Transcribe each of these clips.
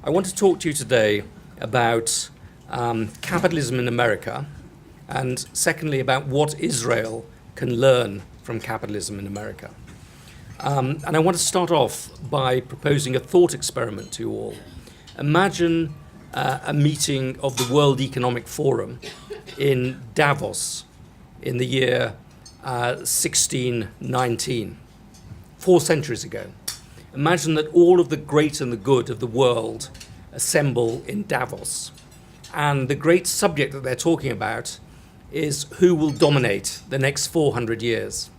I want to talk to you today about capitalism in America, and secondly about what Israel can learn from capitalism in America. And I want to start off by proposing a thought experiment to you all. Imagine a meeting of the World Economic Forum in Davos in the year 1619, 4 centuries ago. Imagine that all of the great and the good of the world assemble in Davos. And the great subject that they're talking about is who will dominate the next 400 years.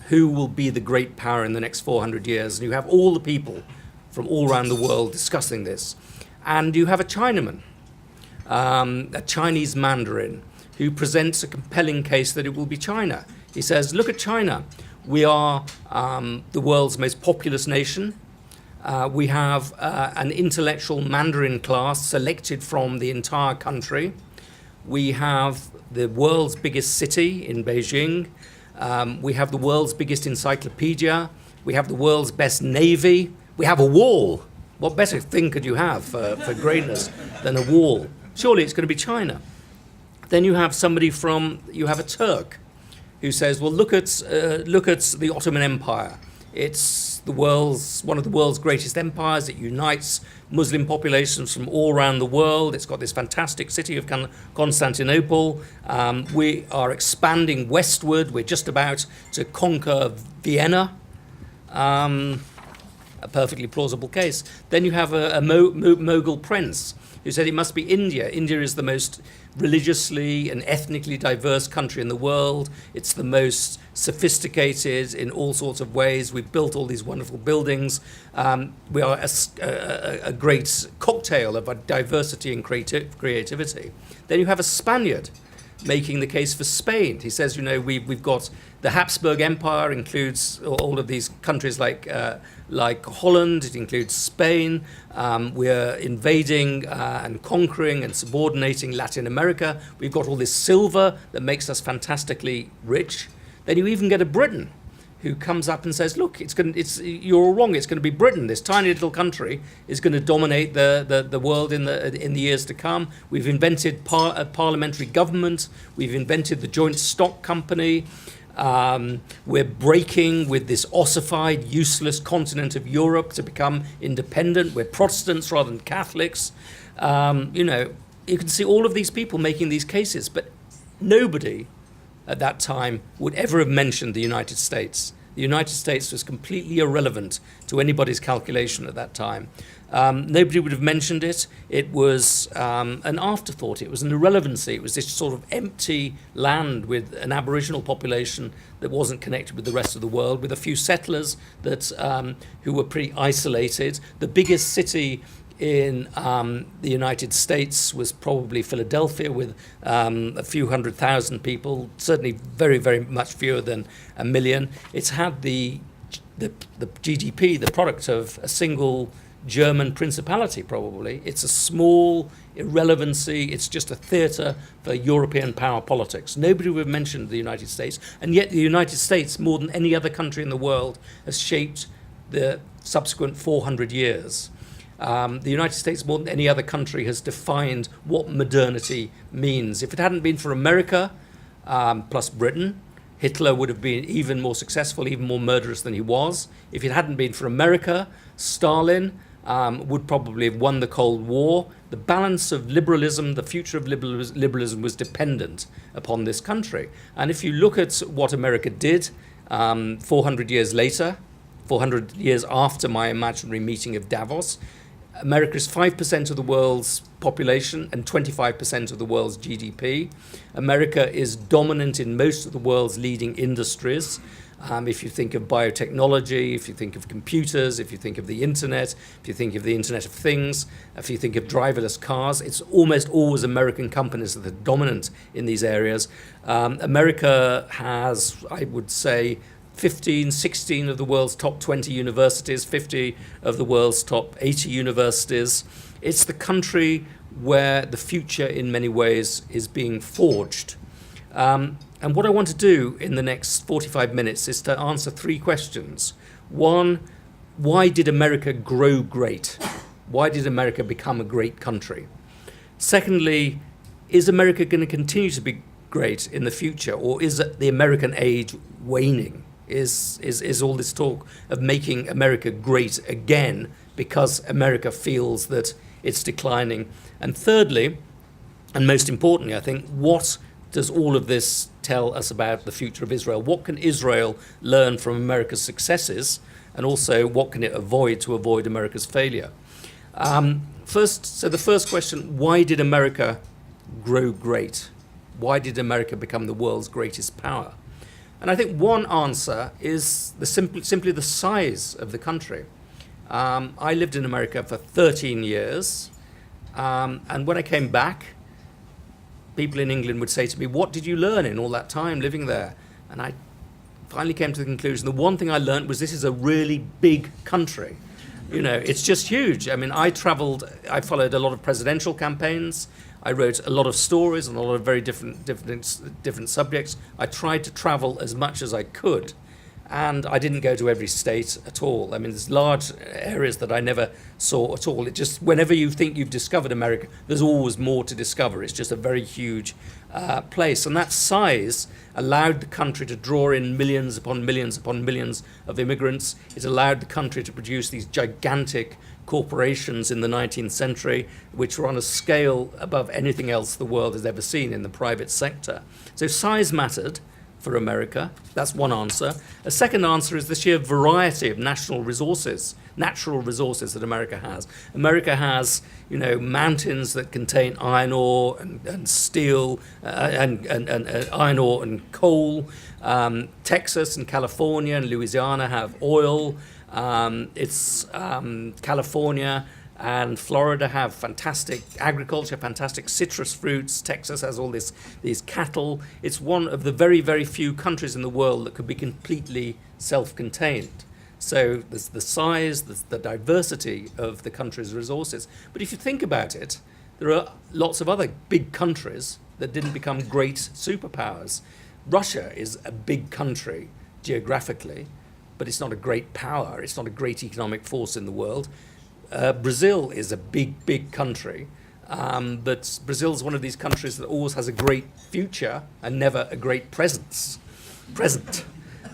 Who will be the great power in the next 400 years? And you have all the people from all around the world discussing this. And you have a Chinaman, a Chinese Mandarin, who presents a compelling case that it will be China. He says, look at China. We are the world's most populous nation. We have an intellectual Mandarin class selected from the entire country. We have the world's biggest city in Beijing. We have the world's biggest encyclopedia. We have the world's best navy. We have a wall. What better thing could you have for greatness than a wall? Surely it's going to be China. Then you have you have a Turk who says, well, look at the Ottoman Empire. It's one of the world's greatest empires. It unites Muslim populations from all around the world. It's got this fantastic city of Constantinople. We are expanding westward. We're just about to conquer Vienna. A perfectly plausible case. Then you have a Mughal prince who said it must be India. India is the most religiously and ethnically diverse country in the world. It's the most sophisticated in all sorts of ways. We've built all these wonderful buildings. We are a great cocktail of diversity and creativity. Then you have a Spaniard making the case for Spain. He says, we've got the Habsburg Empire, includes all of these countries like Holland. It includes Spain. We're invading and conquering and subordinating Latin America. We've got all this silver that makes us fantastically rich. Then you even get a Briton who comes up and says, look, you're all wrong. It's going to be Britain. This tiny little country is going to dominate the world in the years to come. We've invented a parliamentary government. We've invented the joint stock company. We're breaking with this ossified, useless continent of Europe to become independent. We're Protestants rather than Catholics. You can see all of these people making these cases, but nobody at that time would ever have mentioned the United States. The United States was completely irrelevant to anybody's calculation at that time. Nobody would have mentioned it. It was an afterthought. It was an irrelevancy. It was this sort of empty land with an Aboriginal population that wasn't connected with the rest of the world, with a few settlers who were pretty isolated. The biggest city in the United States was probably Philadelphia, with a few 100,000 people, certainly very, very much fewer than 1 million. It's had the GDP, the product of a single German principality, probably. It's a small irrelevancy. It's just a theatre for European power politics. Nobody would have mentioned the United States, and yet the United States, more than any other country in the world, has shaped the subsequent 400 years. The United States, more than any other country, has defined what modernity means. If it hadn't been for America, plus Britain, Hitler would have been even more successful, even more murderous than he was. If it hadn't been for America, Stalin would probably have won the Cold War. The balance of liberalism, the future of liberalism was dependent upon this country. And if you look at what America did 400 years later, 400 years after my imaginary meeting of Davos, America is 5% of the world's population and 25% of the world's GDP. America is dominant in most of the world's leading industries. If you think of biotechnology, if you think of computers, if you think of the internet, if you think of the Internet of Things, if you think of driverless cars, it's almost always American companies that are dominant in these areas. America has, I would say, 15, 16 of the world's top 20 universities, 50 of the world's top 80 universities. It's the country where the future in many ways is being forged. And what I want to do in the next 45 minutes is to answer 3 questions. One, why did America grow great? Why did America become a great country? Secondly, is America going to continue to be great in the future, or is the American age waning? Is all this talk of making America great again because America feels that it's declining? And thirdly, and most importantly, I think, what does all of this tell us about the future of Israel? What can Israel learn from America's successes, and also what can it avoid to avoid America's failure? The first question, why did America grow great? Why did America become the world's greatest power? And I think one answer is simply the size of the country. I lived in America for 13 years, and when I came back, people in England would say to me, what did you learn in all that time living there? And I finally came to the conclusion, the one thing I learned was this is a really big country. You know, it's just huge. I mean, I followed a lot of presidential campaigns. I wrote a lot of stories on a lot of very different subjects. I tried to travel as much as I could, and I didn't go to every state at all. I mean, there's large areas that I never saw at all. It just, whenever you think you've discovered America, there's always more to discover. It's just a very huge place. And that size allowed the country to draw in millions upon millions upon millions of immigrants. It allowed the country to produce these gigantic corporations in the 19th century, which were on a scale above anything else the world has ever seen in the private sector. So size mattered for America. That's one answer. A second answer is the sheer variety of natural resources that America has. America has, mountains that contain iron ore and steel and iron ore and coal. Texas and California and Louisiana have oil. California and Florida have fantastic agriculture, fantastic citrus fruits. Texas has all these cattle. It's one of the very, very few countries in the world that could be completely self-contained. So there's the size, there's the diversity of the country's resources. But if you think about it, there are lots of other big countries that didn't become great superpowers. Russia is a big country geographically, but it's not a great power. It's not a great economic force in the world. Brazil is a big, big country, but Brazil is one of these countries that always has a great future and never a great present.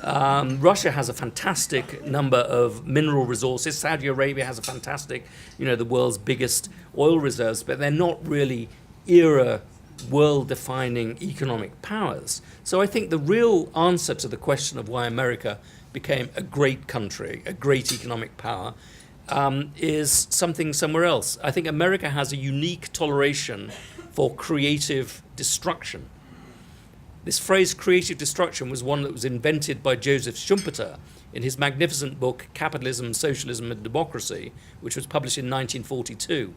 Russia has a fantastic number of mineral resources. Saudi Arabia has a fantastic, the world's biggest oil reserves, but they're not really world-defining economic powers. So I think the real answer to the question of why America became a great country, a great economic power, is something somewhere else. I think America has a unique toleration for creative destruction. This phrase, creative destruction, was one that was invented by Joseph Schumpeter in his magnificent book, Capitalism, Socialism and Democracy, which was published in 1942.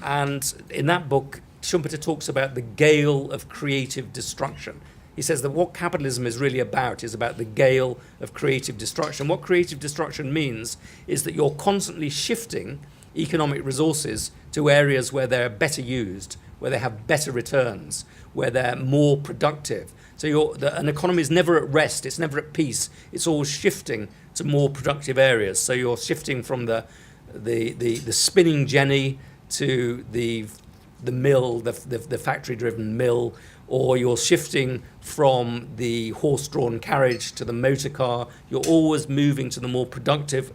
And in that book, Schumpeter talks about the gale of creative destruction. He says that what capitalism is really about is about the gale of creative destruction. What creative destruction means is that you're constantly shifting economic resources to areas where they're better used, where they have better returns, where they're more productive. So an economy is never at rest, it's never at peace, it's always shifting to more productive areas. So you're shifting from the spinning jenny to the mill, the factory-driven mill, or you're shifting from the horse-drawn carriage to the motor car. You're always moving to the more productive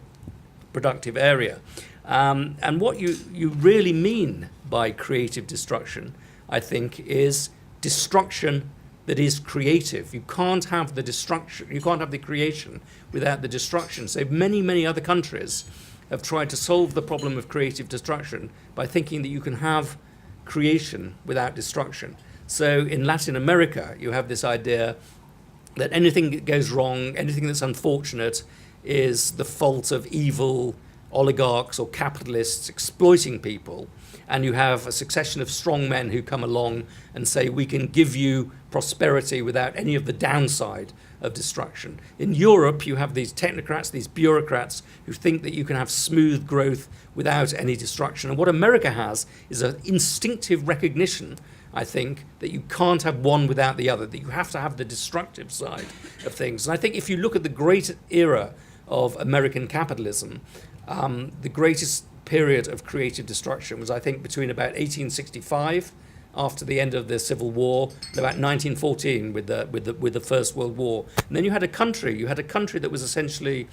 area. And what you really mean by creative destruction, I think, is destruction that is creative. You can't have the destruction, you can't have the creation without the destruction. So many other countries have tried to solve the problem of creative destruction by thinking that you can have creation without destruction. So in Latin America, you have this idea that anything that goes wrong, anything that's unfortunate, is the fault of evil oligarchs or capitalists exploiting people. And you have a succession of strong men who come along and say, we can give you prosperity without any of the downside of destruction. In Europe, you have these technocrats, these bureaucrats who think that you can have smooth growth without any destruction. And what America has is an instinctive recognition, I think, that you can't have one without the other, that you have to have the destructive side of things. And I think if you look at the great era of American capitalism, the greatest period of creative destruction was, I think, between about 1865, after the end of the Civil War, and about 1914 with the First World War. And then you had a country that was essentially,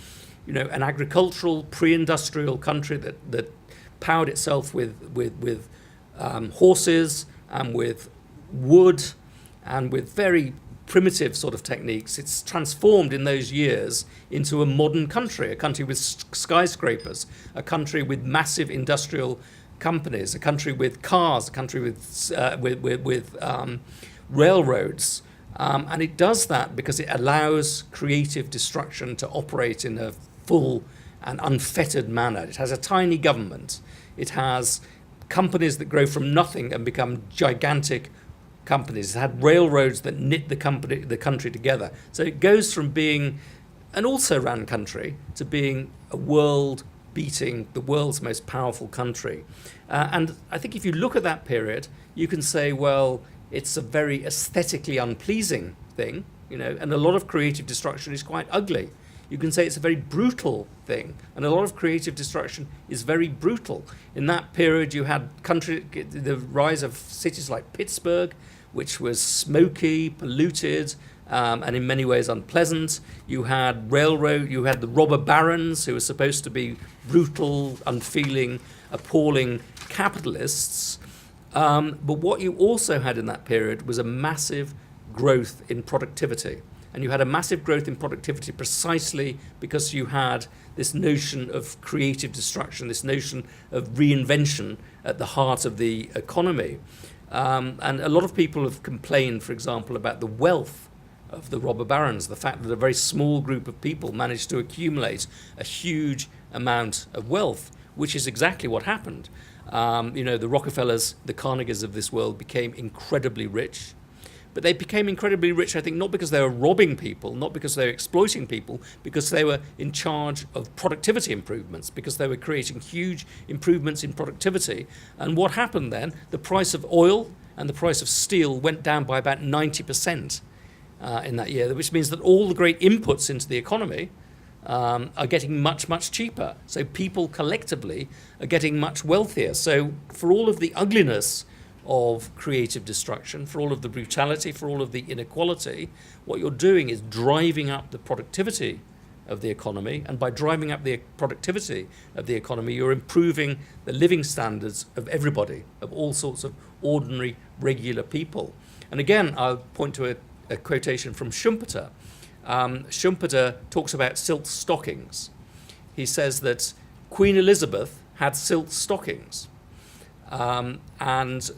an agricultural, pre-industrial country that powered itself with horses and with wood and with very primitive sort of techniques. It's transformed in those years into a modern country, a country with skyscrapers, a country with massive industrial companies, a country with cars, a country with railroads. And it does that because it allows creative destruction to operate in a full and unfettered manner. It has a tiny government. It has companies that grow from nothing and become gigantic companies. It had railroads that knit the country together. So it goes from being an also-ran country to being a world-beating, the world's most powerful country. And I think if you look at that period, you can say, well, it's a very aesthetically unpleasing thing, and a lot of creative destruction is quite ugly. You can say it's a very brutal thing, and a lot of creative destruction is very brutal. In that period, you had the rise of cities like Pittsburgh, which was smoky, polluted, and in many ways unpleasant. You had the robber barons, who were supposed to be brutal, unfeeling, appalling capitalists. But what you also had in that period was a massive growth in productivity. And you had a massive growth in productivity precisely because you had this notion of creative destruction, this notion of reinvention at the heart of the economy. And a lot of people have complained, for example, about the wealth of the robber barons, the fact that a very small group of people managed to accumulate a huge amount of wealth, which is exactly what happened. The Rockefellers, the Carnegies of this world became incredibly rich. But they became incredibly rich, I think, not because they were robbing people, not because they were exploiting people, because they were in charge of productivity improvements, because they were creating huge improvements in productivity. And what happened then? The price of oil and the price of steel went down by about 90% in that year, which means that all the great inputs into the economy are getting much, much cheaper. So people collectively are getting much wealthier. So for all of the ugliness of creative destruction, for all of the brutality, for all of the inequality, what you're doing is driving up the productivity of the economy, and by driving up the productivity of the economy, you're improving the living standards of everybody, of all sorts of ordinary, regular people. And again, I'll point to a quotation from Schumpeter. Schumpeter talks about silk stockings. He says that Queen Elizabeth had silk stockings, and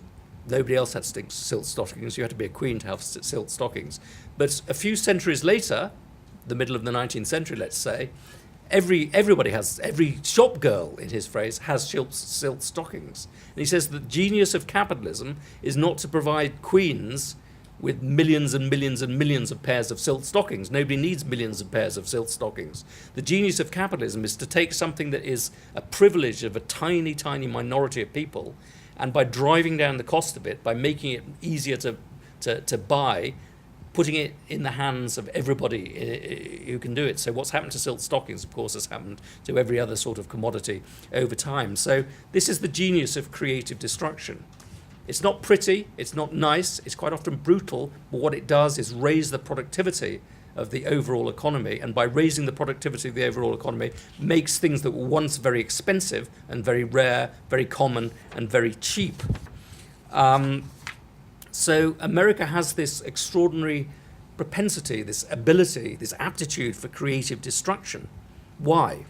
nobody else had silk stockings. You had to be a queen to have silk stockings. But a few centuries later, the middle of the 19th century, let's say, every shop girl, in his phrase, has silk stockings. And he says the genius of capitalism is not to provide queens with millions and millions and millions of pairs of silk stockings. Nobody needs millions of pairs of silk stockings. The genius of capitalism is to take something that is a privilege of a tiny, tiny minority of people, and by driving down the cost of it, by making it easier to buy, putting it in the hands of everybody who can do it. So what's happened to silk stockings, of course, has happened to every other sort of commodity over time. So this is the genius of creative destruction. It's not pretty, it's not nice, it's quite often brutal, but what it does is raise the productivity of the overall economy, and by raising the productivity of the overall economy, makes things that were once very expensive and very rare, very common, and very cheap. So America has this extraordinary propensity, this ability, this aptitude for creative destruction. Why?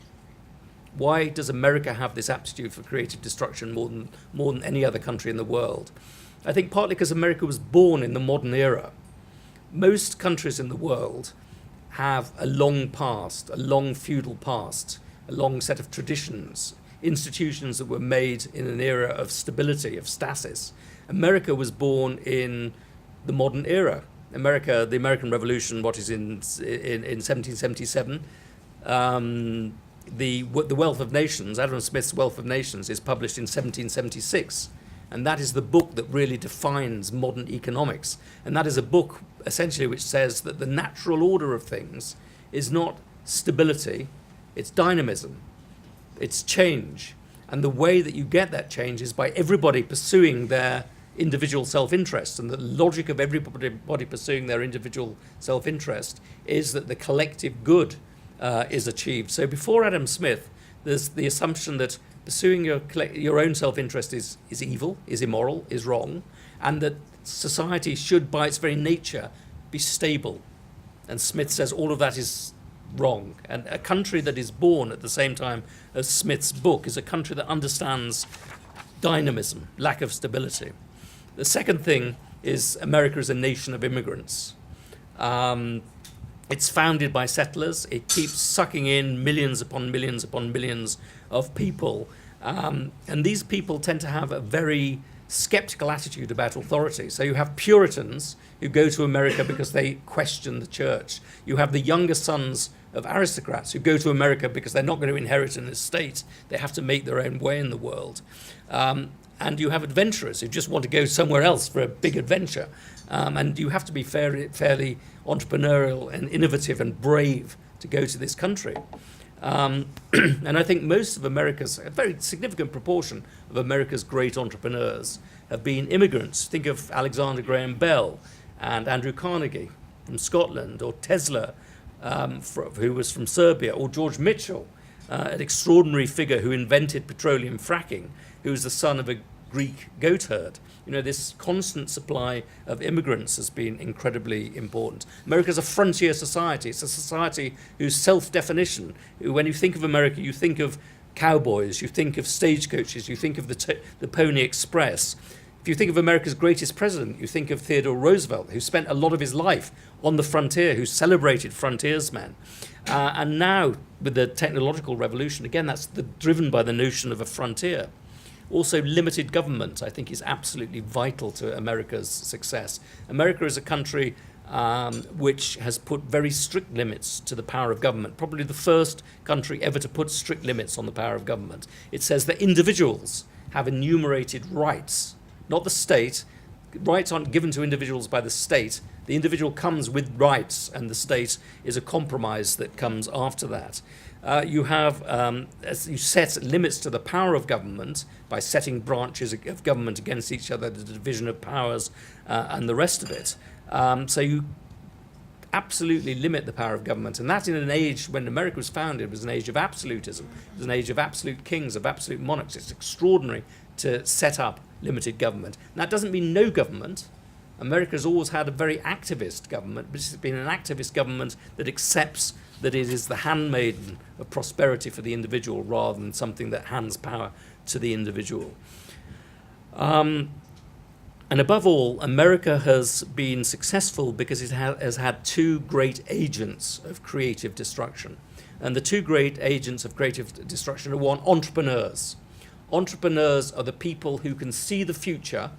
Why does America have this aptitude for creative destruction more than any other country in the world? I think partly because America was born in the modern era. Most countries in the world have a long past, a long feudal past, a long set of traditions, institutions that were made in an era of stability, of stasis. America was born in the modern era. The American Revolution, what is in 1777, the Wealth of Nations, Adam Smith's Wealth of Nations, is published in 1776. And that is the book that really defines modern economics. And that is a book, essentially, which says that the natural order of things is not stability, it's dynamism, it's change. And the way that you get that change is by everybody pursuing their individual self-interest. And the logic of everybody pursuing their individual self-interest is that the collective good is achieved. So before Adam Smith, there's the assumption that pursuing your own self-interest is evil, is immoral, is wrong, and that society should, by its very nature, be stable. And Smith says all of that is wrong. And a country that is born at the same time as Smith's book is a country that understands dynamism, lack of stability. The second thing is America is a nation of immigrants. It's founded by settlers. It keeps sucking in millions upon millions upon millions of people. And these people tend to have a very skeptical attitude about authority. So you have Puritans who go to America because they question the church. You have the younger sons of aristocrats who go to America because they're not going to inherit an estate. They have to make their own way in the world. And you have adventurers who just want to go somewhere else for a big adventure. And you have to be fairly entrepreneurial and innovative and brave to go to this country. And I think most of a very significant proportion of America's great entrepreneurs have been immigrants. Think of Alexander Graham Bell and Andrew Carnegie from Scotland, or Tesla, who was from Serbia, or George Mitchell, an extraordinary figure who invented petroleum fracking, who was the son of a Greek goat herd. You know, this constant supply of immigrants has been incredibly important. America's a frontier society. It's a society whose self-definition, when you think of America, you think of cowboys, you think of stagecoaches, you think of the Pony Express. If you think of America's greatest president, you think of Theodore Roosevelt, who spent a lot of his life on the frontier, who celebrated frontiersmen. And now, with the technological revolution, again, that's driven by the notion of a frontier. Also, limited government, I think, is absolutely vital to America's success. America is a country which has put very strict limits to the power of government, probably the first country ever to put strict limits on the power of government. It says that individuals have enumerated rights, not the state. Rights aren't given to individuals by the state. The individual comes with rights, and the state is a compromise that comes after that. You set limits to the power of government by setting branches of government against each other, the division of powers, and the rest of it. So you absolutely limit the power of government. And that, in an age when America was founded, was an age of absolutism. It was an age of absolute kings, of absolute monarchs. It's extraordinary to set up limited government. And that doesn't mean no government. America has always had a very activist government, but it's been an activist government that accepts that it is the handmaiden of prosperity for the individual rather than something that hands power to the individual. And above all, America has been successful because it has had two great agents of creative destruction. And the two great agents of creative destruction are, one, entrepreneurs. Entrepreneurs are the people who can see the future,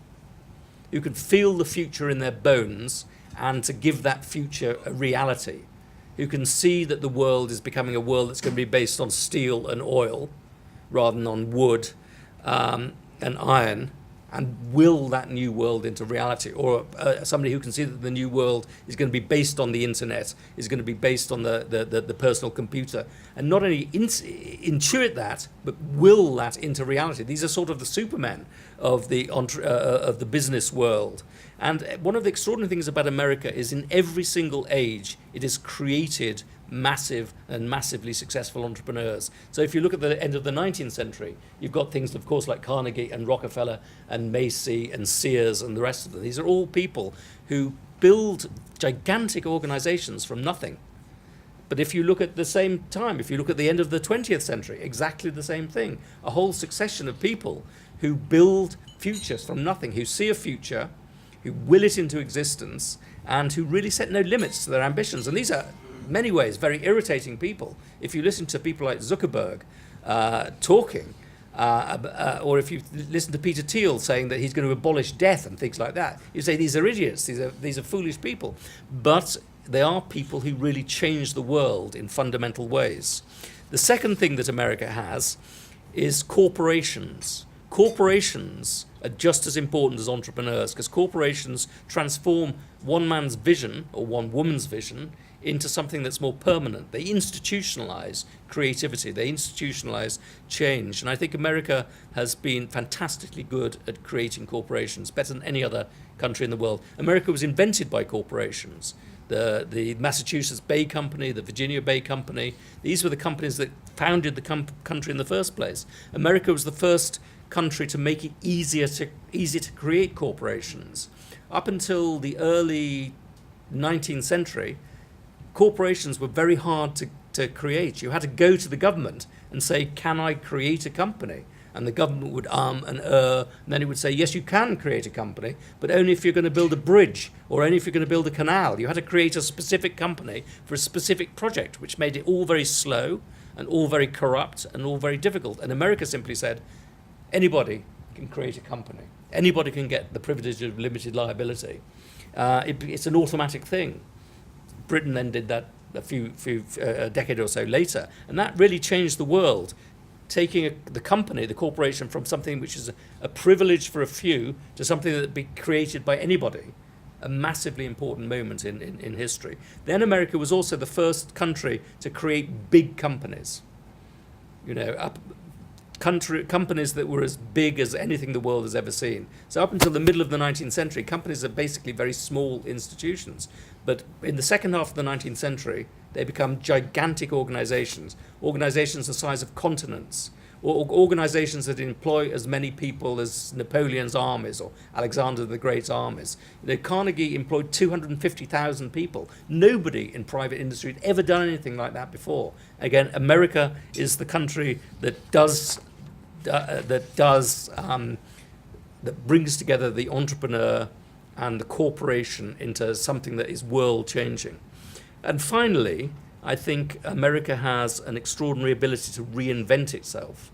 who can feel the future in their bones, and to give that future a reality, who can see that the world is becoming a world that's going to be based on steel and oil rather than on wood and iron, and will that new world into reality. Or somebody who can see that the new world is going to be based on the internet, is going to be based on the personal computer, and not only intuit that, but will that into reality. These are sort of the supermen of the business world. And one of the extraordinary things about America is in every single age, it has created massive and massively successful entrepreneurs. So if you look at the end of the 19th century, you've got things, of course, like Carnegie and Rockefeller and Macy and Sears and the rest of them. These are all people who build gigantic organizations from nothing. But if you look at the same time, if you look at the end of the 20th century, exactly the same thing. A whole succession of people who build futures from nothing, who see a future, who will it into existence, and who really set no limits to their ambitions. And these are, in many ways, very irritating people. If you listen to people like Zuckerberg talking, or if you listen to Peter Thiel saying that he's going to abolish death and things like that, you say these are idiots, these are foolish people. But they are people who really change the world in fundamental ways. The second thing that America has is corporations. Corporations are just as important as entrepreneurs, because corporations transform one man's vision or one woman's vision into something that's more permanent. They institutionalize creativity, they institutionalize change. And I think America has been fantastically good at creating corporations, better than any other country in the world. America was invented by corporations. The Massachusetts Bay Company, the Virginia Bay Company, these were the companies that founded the country in the first place. America was the first country to make it easier to create corporations. Up until the early 19th century, corporations were very hard to create. You had to go to the government and say, can I create a company? And the government would and then it would say, yes, you can create a company, but only if you're going to build a bridge or only if you're going to build a canal. You had to create a specific company for a specific project, which made it all very slow and all very corrupt and all very difficult. And America simply said, anybody can create a company. Anybody can get the privilege of limited liability. It's an automatic thing. Britain then did that a decade or so later, and that really changed the world, taking the corporation, from something which is a privilege for a few to something that be created by anybody. A massively important moment in history. Then America was also the first country to create big companies. Companies that were as big as anything the world has ever seen. So up until the middle of the 19th century, companies are basically very small institutions. But in the second half of the 19th century, they become gigantic organizations the size of continents, or organizations that employ as many people as Napoleon's armies or Alexander the Great's armies. Carnegie employed 250,000 people. Nobody in private industry had ever done anything like that before. Again, America is the country that brings together the entrepreneur and the corporation into something that is world-changing. And finally, I think America has an extraordinary ability to reinvent itself.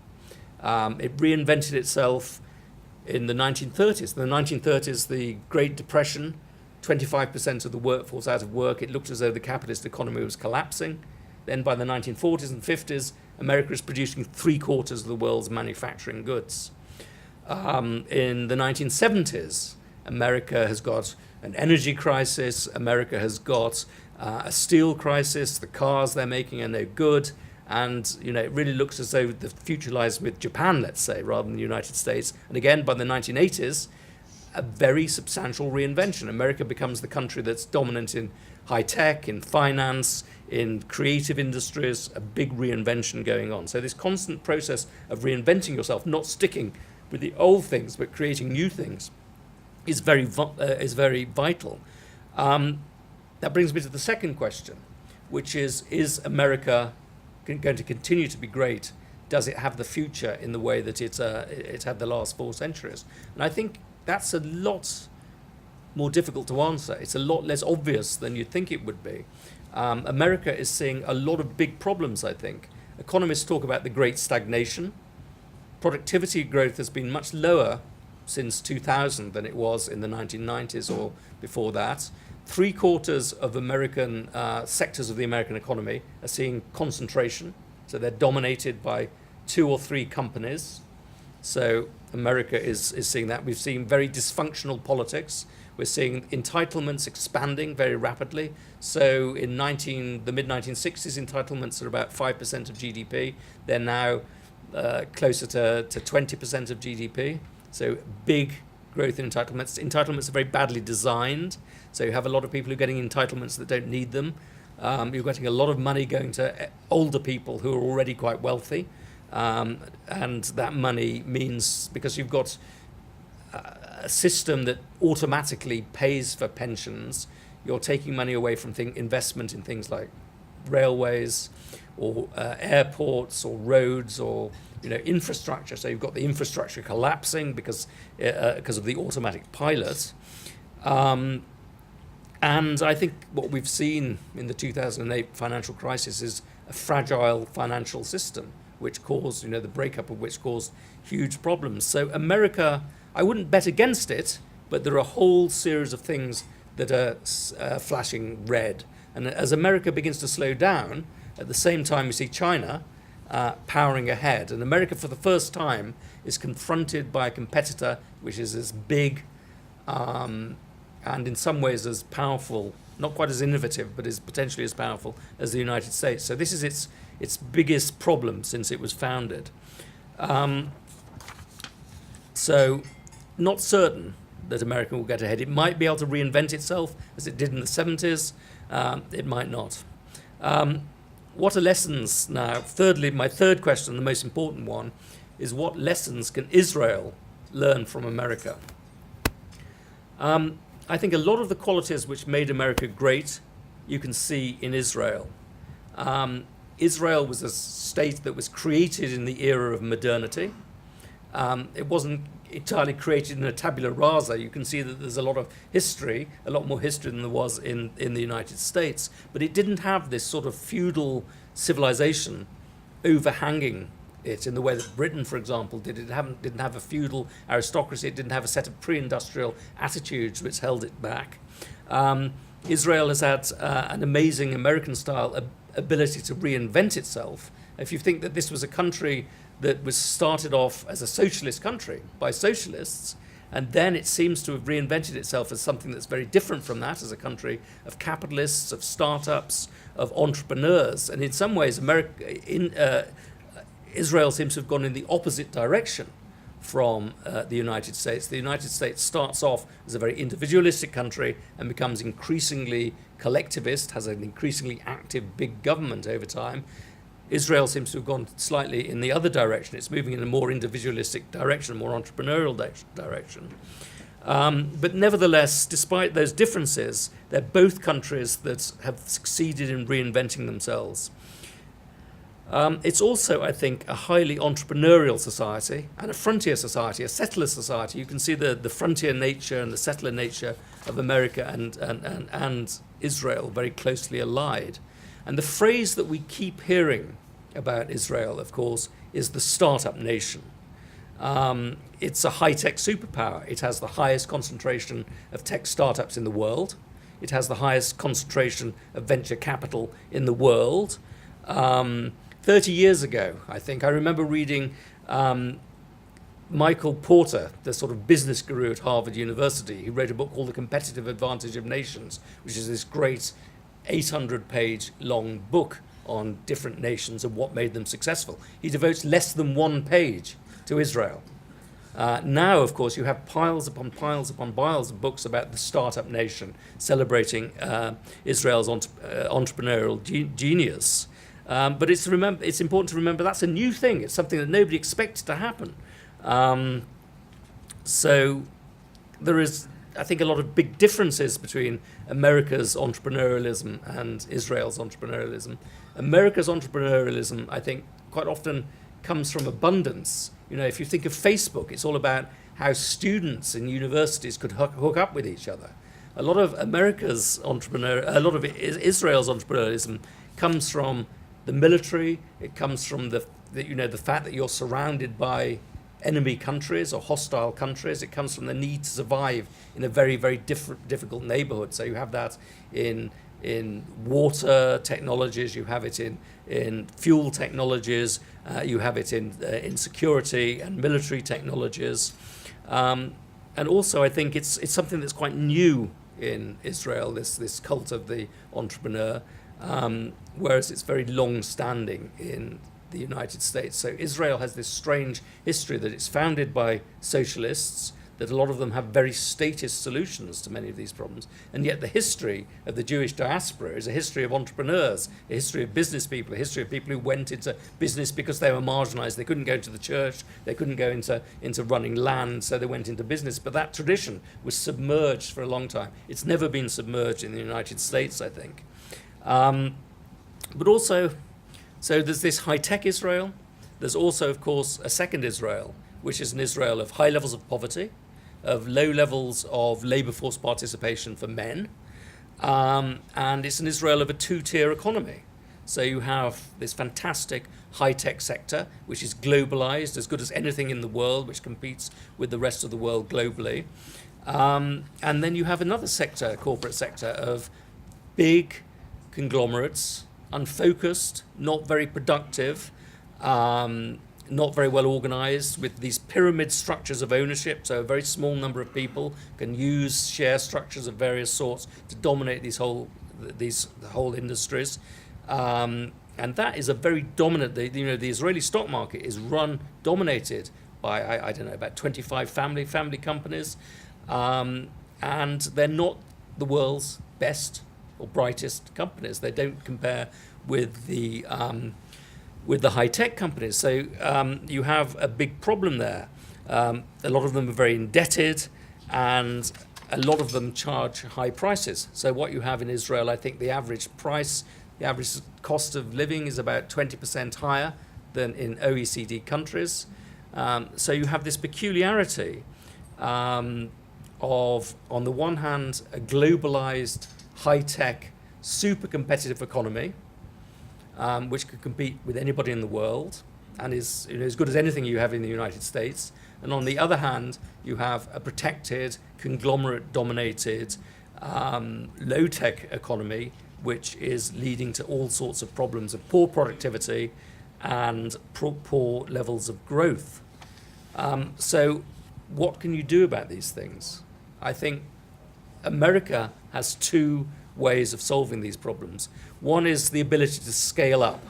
It reinvented itself in the 1930s. In the 1930s, the Great Depression, 25% of the workforce out of work. It looked as though the capitalist economy was collapsing. Then by the 1940s and 50s, America is producing 3/4 of the world's manufacturing goods. In the 1970s, America has got an energy crisis. America has got a steel crisis. The cars they're making are no good. And, it really looks as though the future lies with Japan, let's say, rather than the United States. And again, by the 1980s, a very substantial reinvention. America becomes the country that's dominant in high tech, in finance, in creative industries, a big reinvention going on. So this constant process of reinventing yourself, not sticking with the old things, but creating new things, is very vital. That brings me to the second question, which is America going to continue to be great? Does it have the future in the way that it's had the last 4 centuries? And I think that's a lot more difficult to answer. It's a lot less obvious than you'd think it would be. America is seeing a lot of big problems, I think. Economists talk about the great stagnation. Productivity growth has been much lower since 2000 than it was in the 1990s or before that. 3/4 of American sectors of the American economy are seeing concentration. So they're dominated by 2 or 3 companies. So America is seeing that. We've seen very dysfunctional politics. We're seeing entitlements expanding very rapidly. So in the mid-1960s, entitlements are about 5% of GDP. They're now closer to 20% of GDP. So big growth in entitlements. Entitlements are very badly designed. So you have a lot of people who are getting entitlements that don't need them. You're getting a lot of money going to older people who are already quite wealthy. And that money means, because you've got a system that automatically pays for pensions, you're taking money away from investment in things like railways or airports or roads or infrastructure. So you've got the infrastructure collapsing because of the automatic pilot. And I think what we've seen in the 2008 financial crisis is a fragile financial system, which caused, the breakup of which caused huge problems. So America, I wouldn't bet against it, but there are a whole series of things that are flashing red. And as America begins to slow down, at the same time we see China powering ahead. And America, for the first time, is confronted by a competitor which is as big and in some ways as powerful not quite as innovative, but is potentially as powerful as the United States. So this is its biggest problem since it was founded. So not certain that America will get ahead. It might be able to reinvent itself as it did in the 70s. It might not. What are lessons now? Thirdly, my third question, the most important one, is what lessons can Israel learn from America? I think a lot of the qualities which made America great, you can see in Israel. Israel was a state that was created in the era of modernity. It wasn't entirely created in a tabula rasa. You can see that there's a lot of history, a lot more history than there was in the United States, but it didn't have this sort of feudal civilization overhanging it in the way that Britain, for example, did. It didn't have a feudal aristocracy. It didn't have a set of pre-industrial attitudes which held it back. Israel has had an amazing American-style ability to reinvent itself. If you think that this was a country that was started off as a socialist country by socialists, and then it seems to have reinvented itself as something that's very different from that, as a country of capitalists, of startups, of entrepreneurs. And in some ways, Israel seems to have gone in the opposite direction from the United States. The United States starts off as a very individualistic country and becomes increasingly collectivist, has an increasingly active big government over time. Israel seems to have gone slightly in the other direction. It's moving in a more individualistic direction, a more entrepreneurial direction. But nevertheless, despite those differences, they're both countries that have succeeded in reinventing themselves. It's also, I think, a highly entrepreneurial society and a frontier society, a settler society. You can see the frontier nature and the settler nature of America and Israel very closely allied. And the phrase that we keep hearing about Israel, of course, is the startup nation. It's a high-tech superpower. It has the highest concentration of tech startups in the world. It has the highest concentration of venture capital in the world. 30 years ago, I think, I remember reading Michael Porter, the sort of business guru at Harvard University. He wrote a book called The Competitive Advantage of Nations, which is this great 800-page long book on different nations and what made them successful. He devotes less than one page to Israel. Now, of course, you have piles upon piles upon piles of books about the startup nation, celebrating Israel's entrepreneurial genius. But it's important to remember that's a new thing. It's something that nobody expected to happen. So there is, I think, a lot of big differences between America's entrepreneurialism and Israel's entrepreneurialism. America's entrepreneurialism, I think, quite often comes from abundance. You know, if you think of Facebook, it's all about how students in universities could hook up with each other. A lot of Israel's entrepreneurialism comes from the military. It comes from the fact that you're surrounded by enemy countries or hostile countries. It comes from the need to survive in a very, very difficult neighborhood. So you have that in water technologies, you have it in fuel technologies, you have it in security and military technologies. And also I think it's something that's quite new in Israel, this cult of the entrepreneur, whereas it's very long-standing in the United States. So Israel has this strange history that it's founded by socialists, that a lot of them have very statist solutions to many of these problems. And yet the history of the Jewish diaspora is a history of entrepreneurs, a history of business people, a history of people who went into business because they were marginalized. They couldn't go into the church, they couldn't go into running land, so they went into business. But that tradition was submerged for a long time. It's never been submerged in the United States, I think. But also, so there's this high-tech Israel. There's also, of course, a second Israel, which is an Israel of high levels of poverty, of low levels of labor force participation for men, and it's an Israel of a two-tier economy. So you have this fantastic high-tech sector, which is globalized, as good as anything in the world, which competes with the rest of the world globally. And then you have another sector, corporate sector, of big conglomerates, unfocused, not very productive, not very well organized, with these pyramid structures of ownership. So a very small number of people can use share structures of various sorts to dominate these whole industries. And that is a very dominant, the Israeli stock market is dominated by, I don't know, about 25 family companies. And they're not the world's best or brightest companies. They don't compare with the high-tech companies. So you have a big problem there. A lot of them are very indebted, and a lot of them charge high prices. So what you have in Israel, I think the average cost of living is about 20% higher than in OECD countries. So you have this peculiarity of, on the one hand, a globalized, high-tech, super competitive economy, which could compete with anybody in the world and is as good as anything you have in the United States. And on the other hand, you have a protected, conglomerate-dominated, low-tech economy, which is leading to all sorts of problems of poor productivity and poor levels of growth. So what can you do about these things? I think America has two ways of solving these problems. One is the ability to scale up.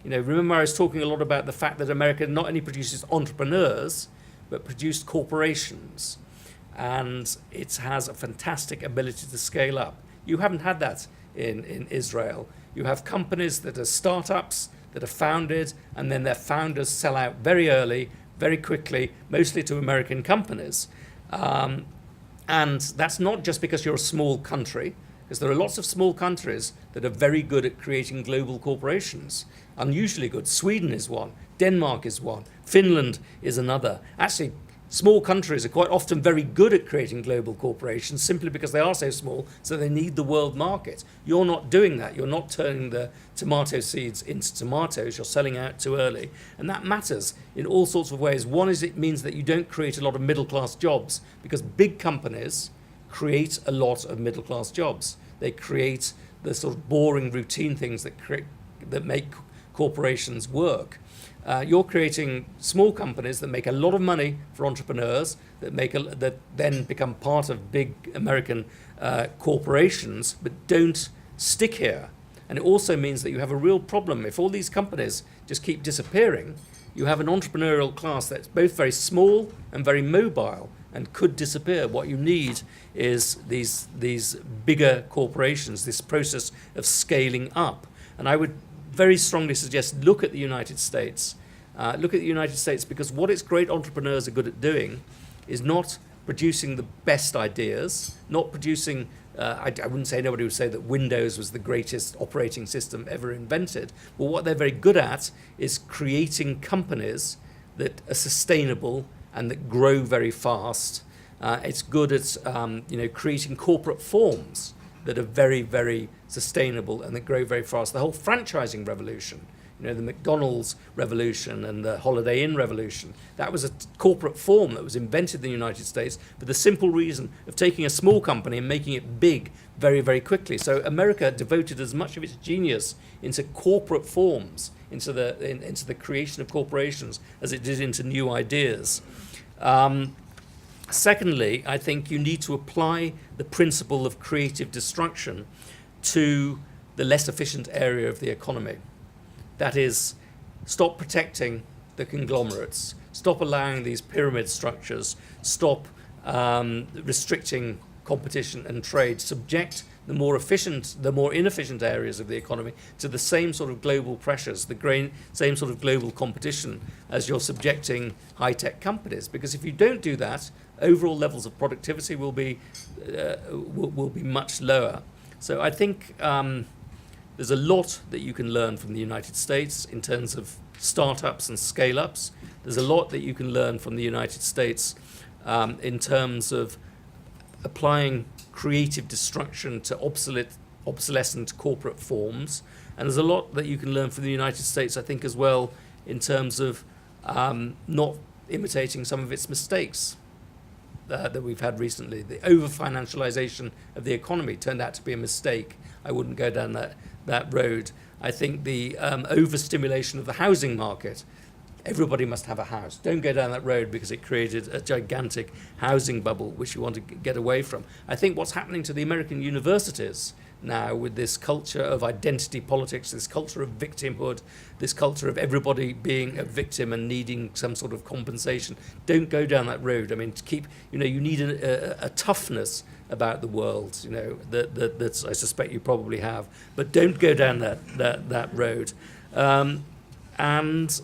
Remember I was talking a lot about the fact that America not only produces entrepreneurs, but produced corporations. And it has a fantastic ability to scale up. You haven't had that in Israel. You have companies that are startups that are founded, and then their founders sell out very early, very quickly, mostly to American companies. And that's not just because you're a small country, because there are lots of small countries that are very good at creating global corporations, unusually good. Sweden is one, Denmark is one, Finland is another. Actually, small countries are quite often very good at creating global corporations simply because they are so small, so they need the world market. You're not doing that. You're not turning the tomato seeds into tomatoes. You're selling out too early. And that matters in all sorts of ways. One is it means that you don't create a lot of middle-class jobs, because big companies create a lot of middle-class jobs. They create the sort of boring routine things that make corporations work. You're creating small companies that make a lot of money for entrepreneurs, that then become part of big American corporations, but don't stick here. And it also means that you have a real problem. If all these companies just keep disappearing, you have an entrepreneurial class that's both very small and very mobile and could disappear. What you need is these bigger corporations, this process of scaling up. And I would very strongly suggest look at the United States. Look at the United States, because what its great entrepreneurs are good at doing is not producing the best ideas, not producing, I wouldn't say, nobody would say that Windows was the greatest operating system ever invented, but what they're very good at is creating companies that are sustainable and that grow very fast. It's good at creating corporate forms that are very, very sustainable and that grow very fast. The whole franchising revolution, the McDonald's revolution and the Holiday Inn revolution, that was a corporate form that was invented in the United States for the simple reason of taking a small company and making it big very, very quickly. So America devoted as much of its genius into corporate forms, into the creation of corporations, as it did into new ideas. Secondly, I think you need to apply the principle of creative destruction to the less efficient area of the economy. That is, stop protecting the conglomerates, stop allowing these pyramid structures, stop restricting competition and trade, subject the more inefficient areas of the economy to the same sort of global pressures, same sort of global competition as you're subjecting high-tech companies. Because if you don't do that, overall levels of productivity will be much lower. So I think there's a lot that you can learn from the United States in terms of startups and scale-ups. There's a lot that you can learn from the United States in terms of applying creative destruction to obsolescent corporate forms. And there's a lot that you can learn from the United States, I think, as well, in terms of not imitating some of its mistakes that we've had recently. The over-financialization of the economy turned out to be a mistake. I wouldn't go down that road. I think the overstimulation of the housing market everybody must have a house. Don't go down that road because it created a gigantic housing bubble which you want to get away from. I think what's happening to the American universities now with this culture of identity politics, this culture of victimhood, this culture of everybody being a victim and needing some sort of compensation. Don't go down that road. I mean, to keep, you need a toughness about the world, that I suspect you probably have, but don't go down that road. And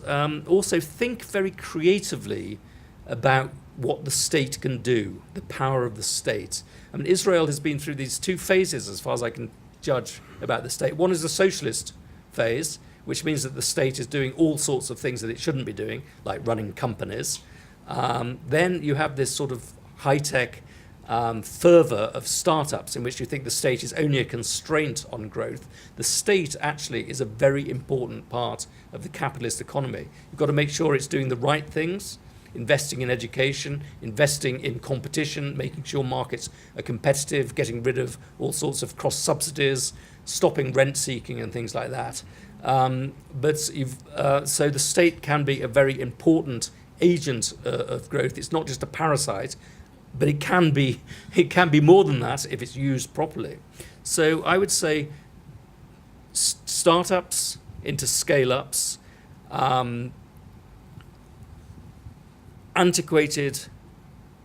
also think very creatively about what the state can do, the power of the state. I mean, Israel has been through these two phases, as far as I can judge, about the state. One is the socialist phase, which means that the state is doing all sorts of things that it shouldn't be doing, like running companies. Then you have this sort of high-tech fervor of startups in which you think the state is only a constraint on growth. The state actually is a very important part of the capitalist economy. You've got to make sure it's doing the right things, investing in education, investing in competition, making sure markets are competitive, getting rid of all sorts of cross-subsidies, stopping rent-seeking and things like that. So the state can be a very important agent of growth. It's not just a parasite, but it can be more than that if it's used properly. So I would say startups into scale-ups, antiquated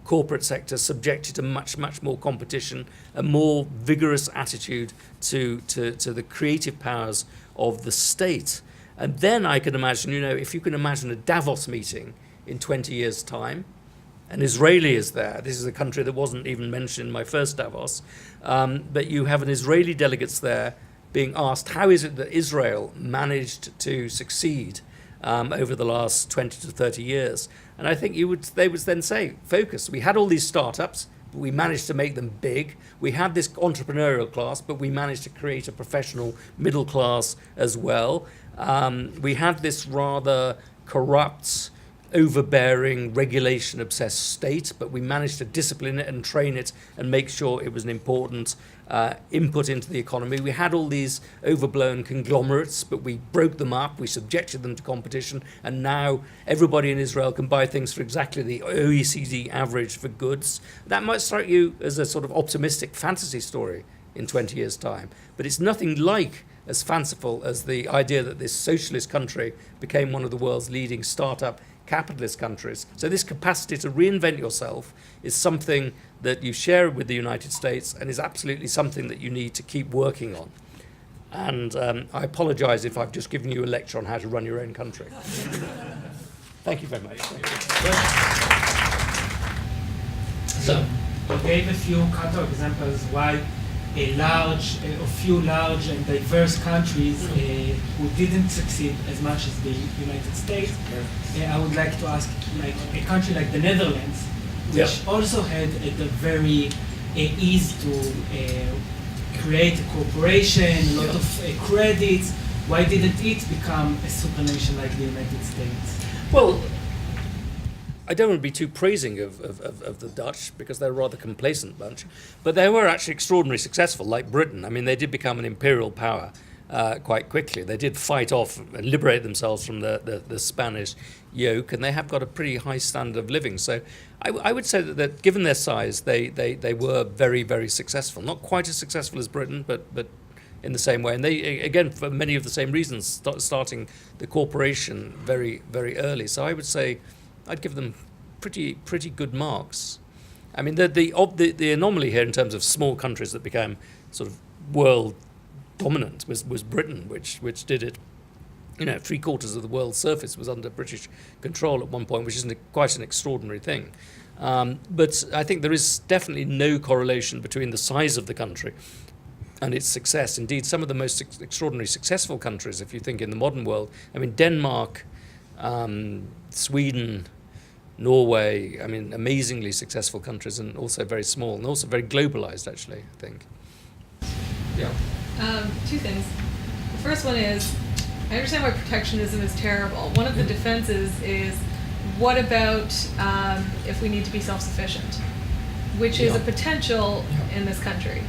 corporate sector subjected to much more competition, a more vigorous attitude to the creative powers of the state. And then I can imagine, if you can imagine a Davos meeting in 20 years' time, an Israeli is there. This is a country that wasn't even mentioned in my first Davos. But you have an Israeli delegates there being asked, how is it that Israel managed to succeed over the last 20 to 30 years? And I think they would then say, focus. We had all these startups, but we managed to make them big. We had this entrepreneurial class, but we managed to create a professional middle class as well. We had this rather corrupt, overbearing, regulation-obsessed state, but we managed to discipline it and train it and make sure it was an important input into the economy. We had all these overblown conglomerates, but we broke them up, we subjected them to competition, and now everybody in Israel can buy things for exactly the OECD average for goods. That might strike you as a sort of optimistic fantasy story in 20 years' time, but it's nothing like as fanciful as the idea that this socialist country became one of the world's leading startup capitalist countries. So this capacity to reinvent yourself is something that you share with the United States and is absolutely something that you need to keep working on. And I apologize if I've just given you a lecture on how to run your own country. Thank you very much. So you gave a few counter examples why a few large and diverse countries who didn't succeed as much as the United States. I would like to ask, like a country like the Netherlands, which also had a very ease to create a corporation, a lot of credits. Why didn't it become a supernation like the United States? Well, I don't want to be too praising of the Dutch because they're a rather complacent bunch, but they were actually extraordinarily successful, like Britain. I mean, they did become an imperial power quite quickly. They did fight off and liberate themselves from the Spanish yoke, and they have got a pretty high standard of living. So I would say that given their size, they were very, very successful. Not quite as successful as Britain, but in the same way. And they, again, for many of the same reasons, starting the corporation very, very early. So I would say I'd give them pretty good marks. I mean, the anomaly here in terms of small countries that became sort of world dominant was Britain, which did it. 3/4 of the world's surface was under British control at one point, which is quite an extraordinary thing. But I think there is definitely no correlation between the size of the country and its success. Indeed, some of the most extraordinarily successful countries, if you think in the modern world, I mean, Denmark, Sweden, Norway, I mean, amazingly successful countries and also very small and also very globalized, actually, I think. Yeah. Two things. The first one is, I understand why protectionism is terrible. One of the defenses is, what about if we need to be self-sufficient, which is a potential in this country?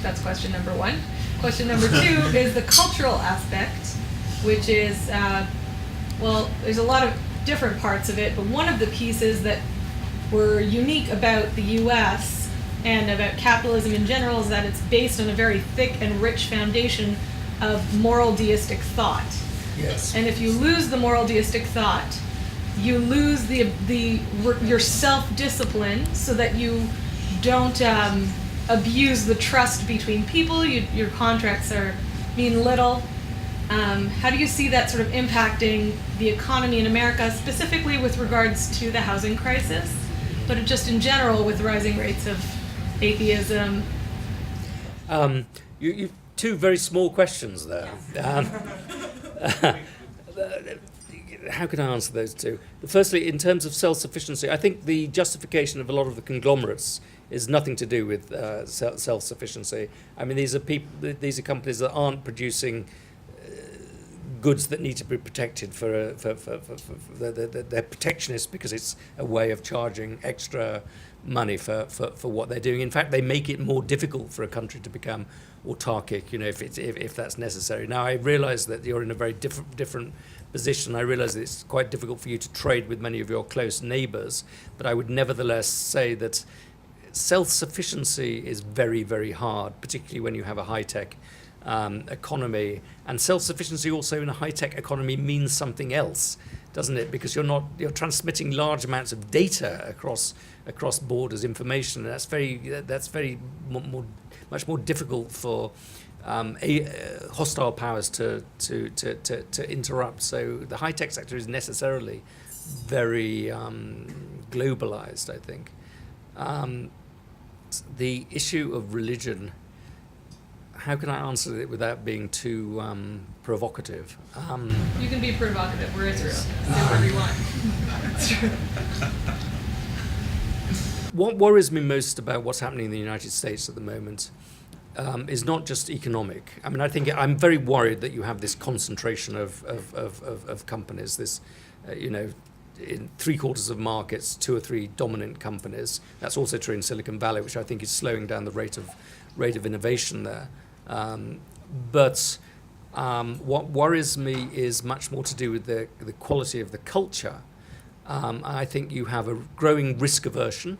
That's question number one. Question number two is the cultural aspect. which is, well, there's a lot of different parts of it, but one of the pieces that were unique about the US and about capitalism in general is that it's based on a very thick and rich foundation of moral deistic thought. Yes. And if you lose the moral deistic thought, you lose your self-discipline so that you don't abuse the trust between people. Your contracts mean little. How do you see that sort of impacting the economy in America, specifically with regards to the housing crisis, but just in general with rising rates of atheism? You two very small questions there. How can I answer those two? Firstly, in terms of self-sufficiency, I think the justification of a lot of the conglomerates is nothing to do with self-sufficiency. I mean, these are companies that aren't producing goods that need to be protected they're protectionist because it's a way of charging extra money for what they're doing. In fact, they make it more difficult for a country to become autarkic, if that's necessary. Now, I realize that you're in a very different position. I realize that it's quite difficult for you to trade with many of your close neighbors, but I would nevertheless say that self-sufficiency is very, very hard, particularly when you have a high-tech economy. And self-sufficiency also in a high-tech economy means something else, doesn't it? Because you're transmitting large amounts of data across borders, information, and that's much more difficult for hostile powers to interrupt. So the high-tech sector is necessarily very globalized, I think. The issue of religion, how can I answer it without being too provocative? You can be provocative. We're Israel. Say whatever you want. It's true. What worries me most about what's happening in the United States at the moment is not just economic. I mean, I'm very worried that you have this concentration of companies, this, in 3/4 of markets, 2 or 3 dominant companies. That's also true in Silicon Valley, which I think is slowing down the rate of innovation there. But what worries me is much more to do with the quality of the culture. I think you have a growing risk aversion.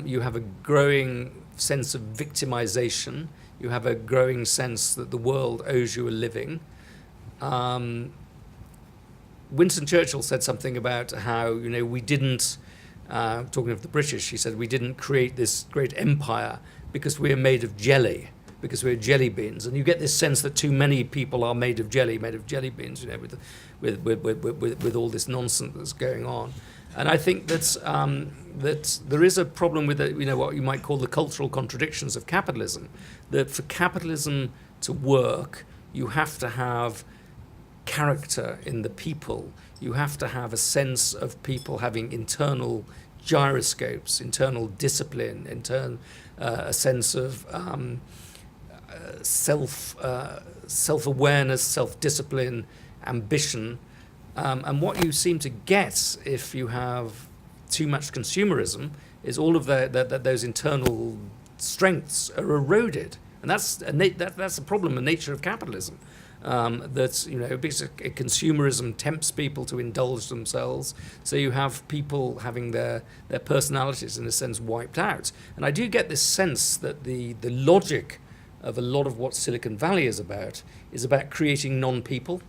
You have a growing sense of victimization. You have a growing sense that the world owes you a living. Winston Churchill said something about how, we didn't, talking of the British, he said, we didn't create this great empire because we're made of jelly, because we're jelly beans. And you get this sense that too many people are made of jelly beans, with all this nonsense that's going on. And I think that there is a problem with what you might call the cultural contradictions of capitalism. That for capitalism to work, you have to have character in the people. You have to have a sense of people having internal gyroscopes, internal discipline, a sense of self-awareness, self-discipline, ambition. And what you seem to get if you have too much consumerism is all of those internal strengths are eroded. And that's a problem, the nature of capitalism. Because consumerism tempts people to indulge themselves, so you have people having their personalities in a sense wiped out. And I do get this sense that the logic of a lot of what Silicon Valley is about creating non-people.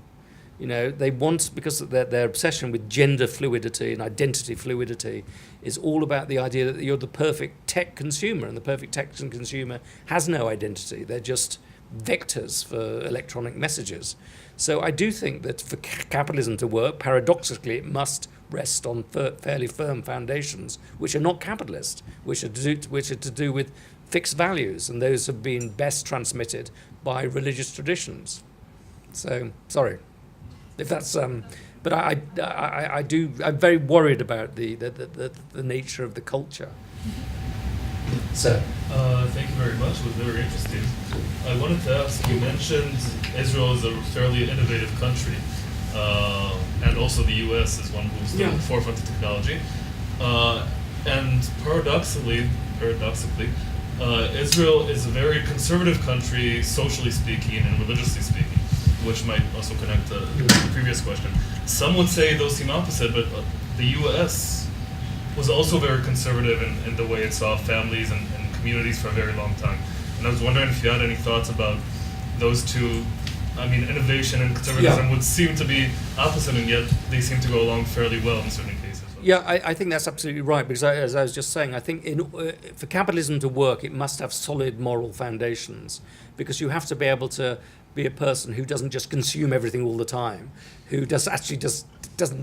They want, because of their obsession with gender fluidity and identity fluidity, is all about the idea that you're the perfect tech consumer, and the perfect tech consumer has no identity. They're just vectors for electronic messages. So I do think that for capitalism to work, paradoxically, it must rest on fairly firm foundations, which are not capitalist, which are to do with fixed values, and those have been best transmitted by religious traditions. So, sorry. If that's, but I'm very worried about the nature of the culture. So. Thank you very much. It was very interesting. I wanted to ask, you mentioned Israel is a fairly innovative country, and also the U.S. is one who's still at the forefront of technology. And paradoxically, Israel is a very conservative country, socially speaking and religiously speaking. which might also connect to the previous question. Some would say those seem opposite, but the U.S. was also very conservative in the way it saw families and communities for a very long time. And I was wondering if you had any thoughts about those two. I mean, innovation and conservatism would seem to be opposite, and yet they seem to go along fairly well in certain cases. Yeah, I think that's absolutely right, because as I was just saying, I think for capitalism to work, it must have solid moral foundations, because you have to be able to be a person who doesn't just consume everything all the time, who doesn't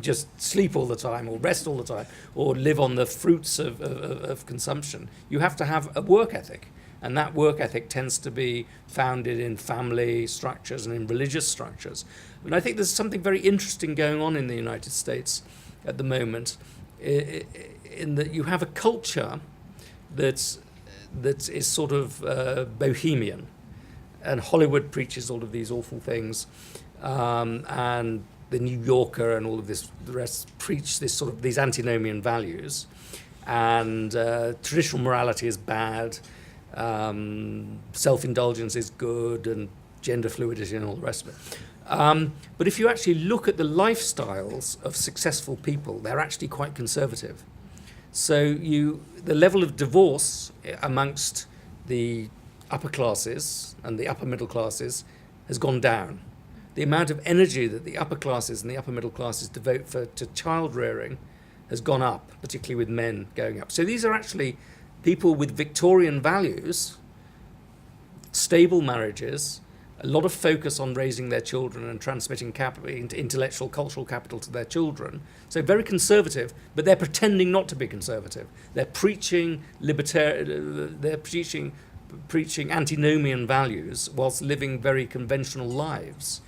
just sleep all the time or rest all the time or live on the fruits of consumption. You have to have a work ethic, and that work ethic tends to be founded in family structures and in religious structures. And I think there's something very interesting going on in the United States at the moment, in that you have a culture that is sort of bohemian, and Hollywood preaches all of these awful things, and the New Yorker and all of this, the rest preach this sort of these antinomian values, and traditional morality is bad, self-indulgence is good, and gender fluidity and all the rest of it. But if you actually look at the lifestyles of successful people, they're actually quite conservative. So the level of divorce amongst the upper classes and the upper middle classes has gone down. The amount of energy that the upper classes and the upper middle classes devote to child rearing has gone up, particularly with men going up. So these are actually people with Victorian values, stable marriages, a lot of focus on raising their children and transmitting intellectual, cultural capital to their children. So very conservative, but they're pretending not to be conservative. They're preaching preaching antinomian values whilst living very conventional lives.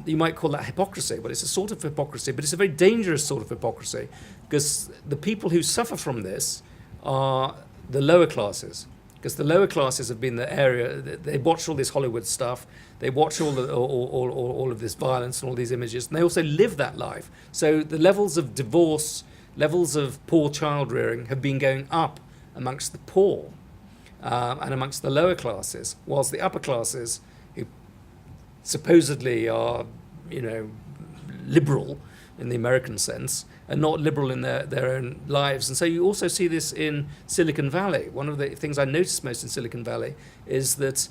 You might call that hypocrisy, but it's a sort of hypocrisy, but it's a very dangerous sort of hypocrisy, because the people who suffer from this are the lower classes. Because the lower classes have been the area, they watch all this Hollywood stuff, they watch all of this violence and all these images, and they also live that life. So the levels of divorce, levels of poor child rearing have been going up amongst the poor and amongst the lower classes, whilst the upper classes, who supposedly are, liberal in the American sense, are not liberal in their own lives. And so you also see this in Silicon Valley. One of the things I notice most in Silicon Valley is that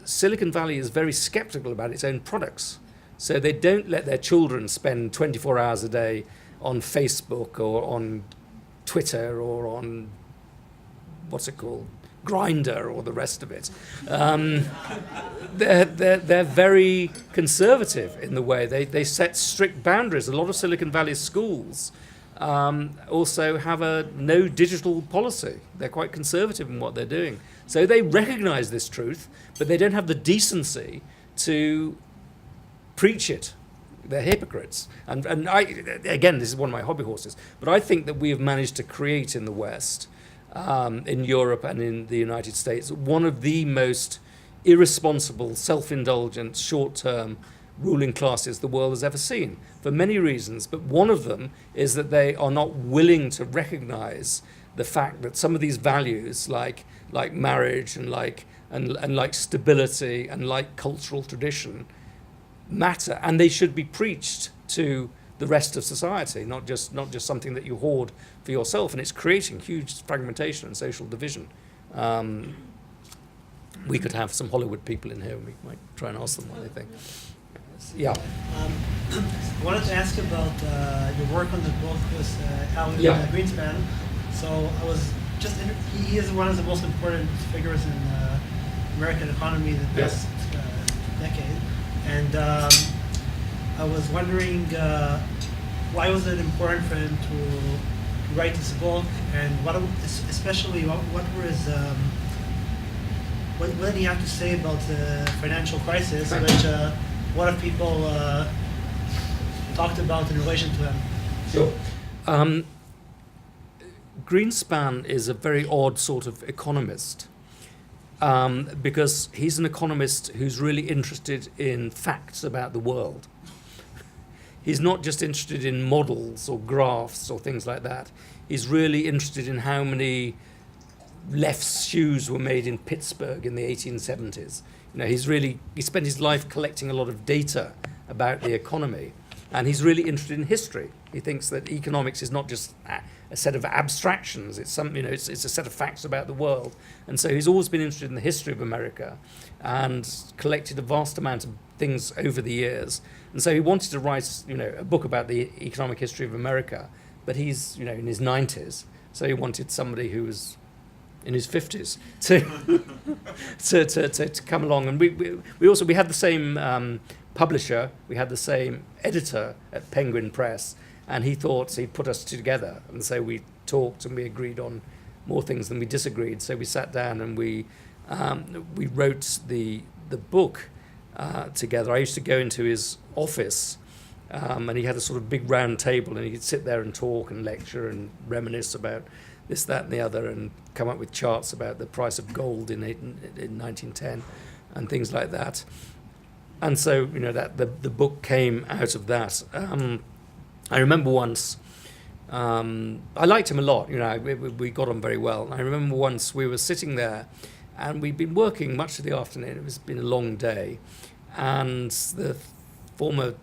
Silicon Valley is very skeptical about its own products. So they don't let their children spend 24 hours a day on Facebook or on Twitter or on, Grindr or the rest of it. They're very conservative in the way they set strict boundaries. A lot of Silicon Valley schools also have a no digital policy. They're quite conservative in what they're doing. So they recognize this truth, but they don't have the decency to preach it. They're hypocrites. And I, again, this is one of my hobby horses, but I think that we have managed to create in the West, in Europe and in the United States, one of the most irresponsible, self-indulgent, short-term ruling classes the world has ever seen, for many reasons. But one of them is that they are not willing to recognize the fact that some of these values, like marriage and like stability and like cultural tradition, matter, and they should be preached to the rest of society, not just something that you hoard for yourself. And it's creating huge fragmentation and social division. We could have some Hollywood people in here, and we might try and ask them what they think. Yeah. I wanted to ask about your work on the book with Alan Greenspan. So I was just he is one of the most important figures in American economy in the past decade, and I was wondering why was it important for him to write this book, and what were his what did he have to say about the financial crisis, which a lot of people talked about in relation to him? Sure. Greenspan is a very odd sort of economist, because he's an economist who's really interested in facts about the world. He's not just interested in models or graphs or things like that. He's really interested in how many Left's shoes were made in Pittsburgh in the 1870s. You know, he spent his life collecting a lot of data about the economy, and he's really interested in history. He thinks that economics is not just a set of abstractions; it's it's a set of facts about the world. And so he's always been interested in the history of America, and collected a vast amount of things over the years. And so he wanted to write, a book about the economic history of America. But he's, in his 90s, so he wanted somebody who was in his 50s to come along. And we had the same publisher, we had the same editor at Penguin Press, and he thought he'd put us together. And so we talked and we agreed on more things than we disagreed. So we sat down and we wrote the book together. I used to go into his office, and he had a sort of big round table, and he could sit there and talk and lecture and reminisce about this, that, and the other, and come up with charts about the price of gold in 1910 and things like that. And so, that the book came out of that. I remember once, I liked him a lot. We got on very well. I remember once we were sitting there, and we'd been working much of the afternoon. It was been a long day, and the former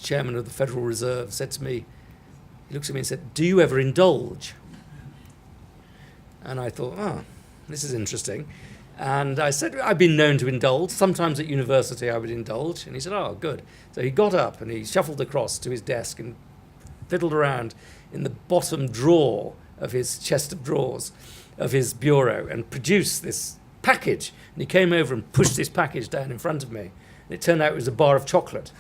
chairman of the Federal Reserve said to me, he looks at me and said, "Do you ever indulge?" And I thought, this is interesting. And I said, I've been known to indulge. Sometimes at university I would indulge. And he said, oh, good. So he got up and he shuffled across to his desk and fiddled around in the bottom drawer of his chest of drawers of his bureau and produced this package. And he came over and pushed this package down in front of me. And it turned out it was a bar of chocolate.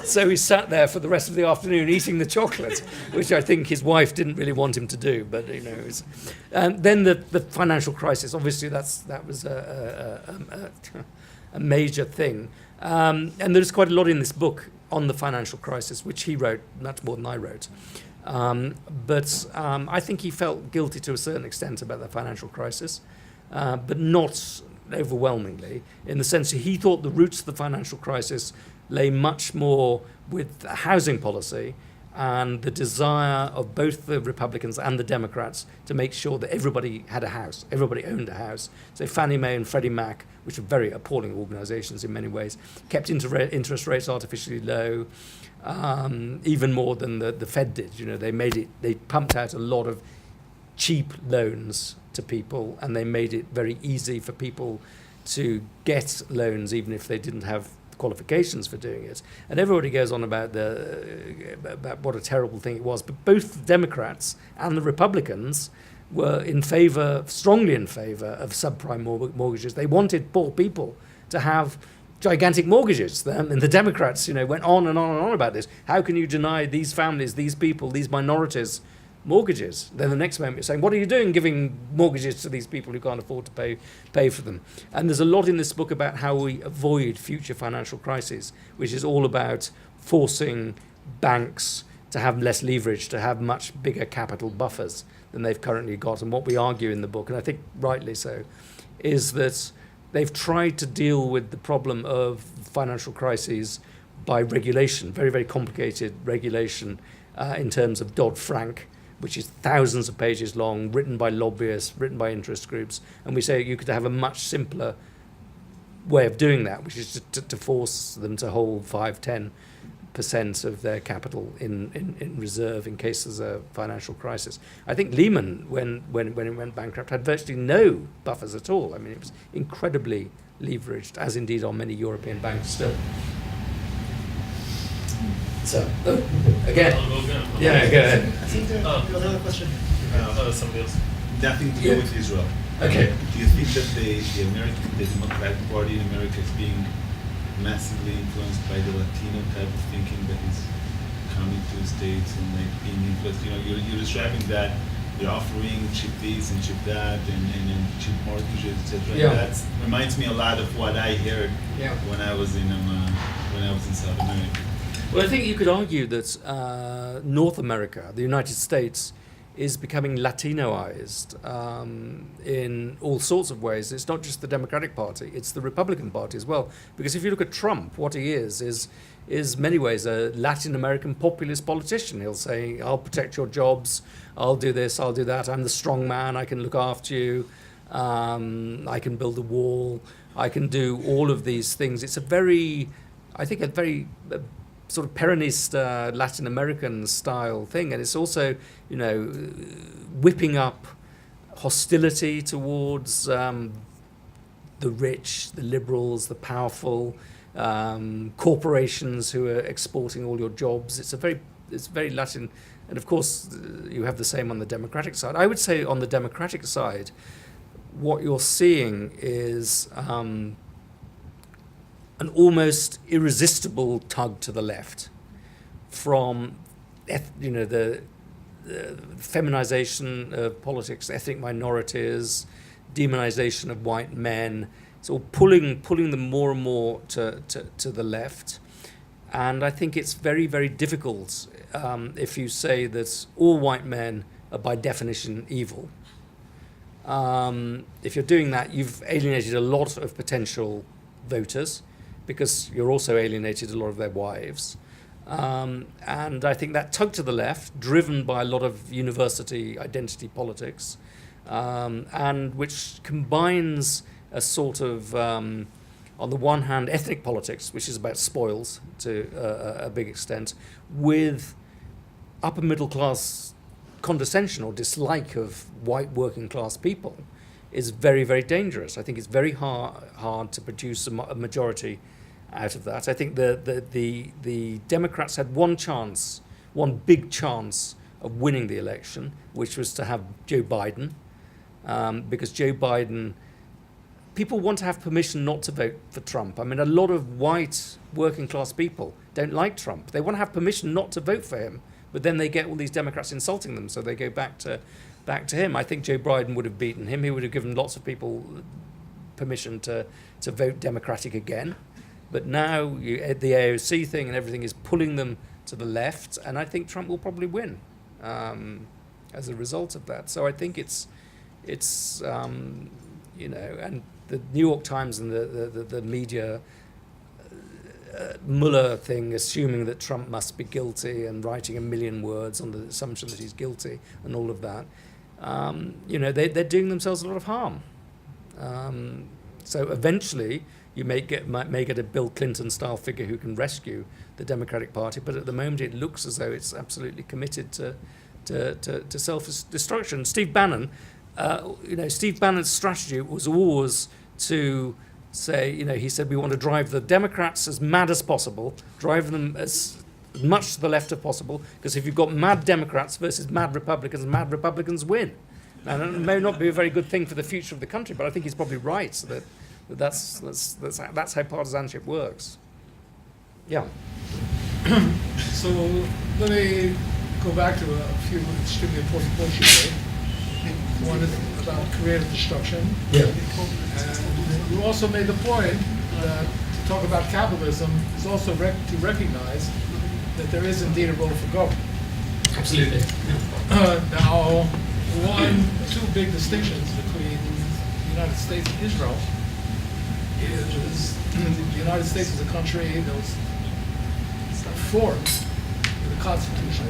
So he sat there for the rest of the afternoon eating the chocolate, which I think his wife didn't really want him to do. But it was. And then the financial crisis. Obviously, that was a major thing. And there's quite a lot in this book on the financial crisis, which he wrote much more than I wrote. But I think he felt guilty to a certain extent about the financial crisis, but not overwhelmingly, in the sense that he thought the roots of the financial crisis lay much more with housing policy and the desire of both the Republicans and the Democrats to make sure that everybody had a house, everybody owned a house. So Fannie Mae and Freddie Mac, which are very appalling organizations in many ways, kept interest rates artificially low, even more than the Fed did. They pumped out a lot of cheap loans to people, and they made it very easy for people to get loans even if they didn't have qualifications for doing it. And everybody goes on about what a terrible thing it was. But both the Democrats and the Republicans were strongly in favor of subprime mortgages. They wanted poor people to have gigantic mortgages. And the Democrats, went on and on and on about this. How can you deny these families, these people, these minorities mortgages? Then the next moment you're saying, what are you doing giving mortgages to these people who can't afford to pay for them? And there's a lot in this book about how we avoid future financial crises, which is all about forcing banks to have less leverage, to have much bigger capital buffers than they've currently got. And what we argue in the book, and I think rightly so, is that they've tried to deal with the problem of financial crises by regulation, very, very complicated regulation in terms of Dodd-Frank, which is thousands of pages long, written by lobbyists, written by interest groups. And we say you could have a much simpler way of doing that, which is to force them to hold 5-10% of their capital in reserve in case there's a financial crisis. I think Lehman, when it went bankrupt, had virtually no buffers at all. I mean, it was incredibly leveraged, as indeed are many European banks still. So, again. I'll go again. Yeah, go ahead. I think there's another question. Somebody else. Nothing to do with Israel. Okay. Do you think that the Democratic Party in America is being massively influenced by the Latino type of thinking that is coming to the States and being influenced? You're describing that they're offering cheap this and cheap that and cheap mortgages, etc. Yeah. That reminds me a lot of what I heard when I was in South America. Well, I think you could argue that North America, the United States, is becoming Latinoized in all sorts of ways. It's not just the Democratic Party, it's the Republican Party as well. Because if you look at Trump, what he is many ways a Latin American populist politician. He'll say, I'll protect your jobs, I'll do this, I'll do that, I'm the strong man, I can look after you, I can build a wall, I can do all of these things. It's a very sort of Peronista Latin American style thing, and it's also, whipping up hostility towards the rich, the liberals, the powerful, corporations who are exporting all your jobs. It's very Latin, and of course you have the same on the Democratic side. I would say on the Democratic side, what you're seeing is an almost irresistible tug to the left from, the feminization of politics, ethnic minorities, demonization of white men. It's all pulling them more and more to the left. And I think it's very, very difficult if you say that all white men are by definition evil. If you're doing that, you've alienated a lot of potential voters, because you're also alienated a lot of their wives. And I think that tug to the left, driven by a lot of university identity politics, and which combines a sort of, on the one hand, ethnic politics, which is about spoils to a big extent, with upper middle class condescension or dislike of white working class people, is very, very dangerous. I think it's very hard to produce a majority out of that. I think the Democrats had one big chance of winning the election, which was to have Joe Biden, because Joe Biden, people want to have permission not to vote for Trump. I mean, a lot of white working class people don't like Trump. They want to have permission not to vote for him, but then they get all these Democrats insulting them, so they go back to him. I think Joe Biden would have beaten him. He would have given lots of people permission to vote Democratic again. But now the AOC thing and everything is pulling them to the left, and I think Trump will probably win as a result of that. So I think it's and the New York Times and the media Mueller thing, assuming that Trump must be guilty and writing 1 million words on the assumption that he's guilty and all of that, they're doing themselves a lot of harm. So eventually you may get a Bill Clinton-style figure who can rescue the Democratic Party, but at the moment it looks as though it's absolutely committed to self-destruction. Steve Bannon, Steve Bannon's strategy was always to say, he said, we want to drive the Democrats as mad as possible, drive them as much to the left as possible, because if you've got mad Democrats versus mad Republicans win. And it may not be a very good thing for the future of the country, but I think he's probably right that's how partisanship works. Yeah. So let me go back to a few extremely important points you made. One is about creative destruction. Yeah. And you also made the point that to talk about capitalism is also to recognize that there is indeed a role for government. Absolutely. Now, two big distinctions between the United States and Israel is the United States is a country that was formed with a constitution.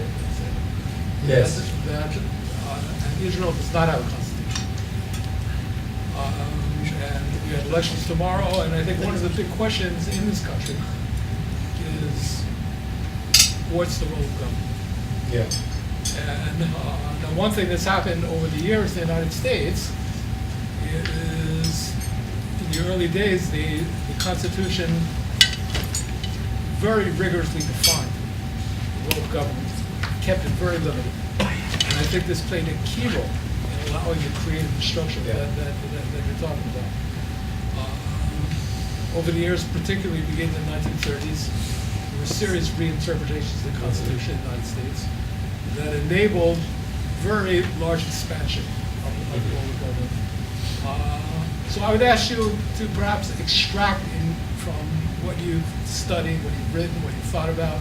Yes. And Israel does not have a constitution. And we have elections tomorrow, and I think one of the big questions in this country is what's the role of government? Yeah. And the one thing that's happened over the years in the United States is, in the early days, the Constitution very rigorously defined the role of government, kept it very limited. And I think this played a key role in allowing the creative destruction that you're talking about. Over the years, particularly beginning in the 1930s, there were serious reinterpretations of the Constitution of the United States that enabled very large expansion of the role of government. So I would ask you to perhaps extract from what you've studied, what you've written, what you've thought about,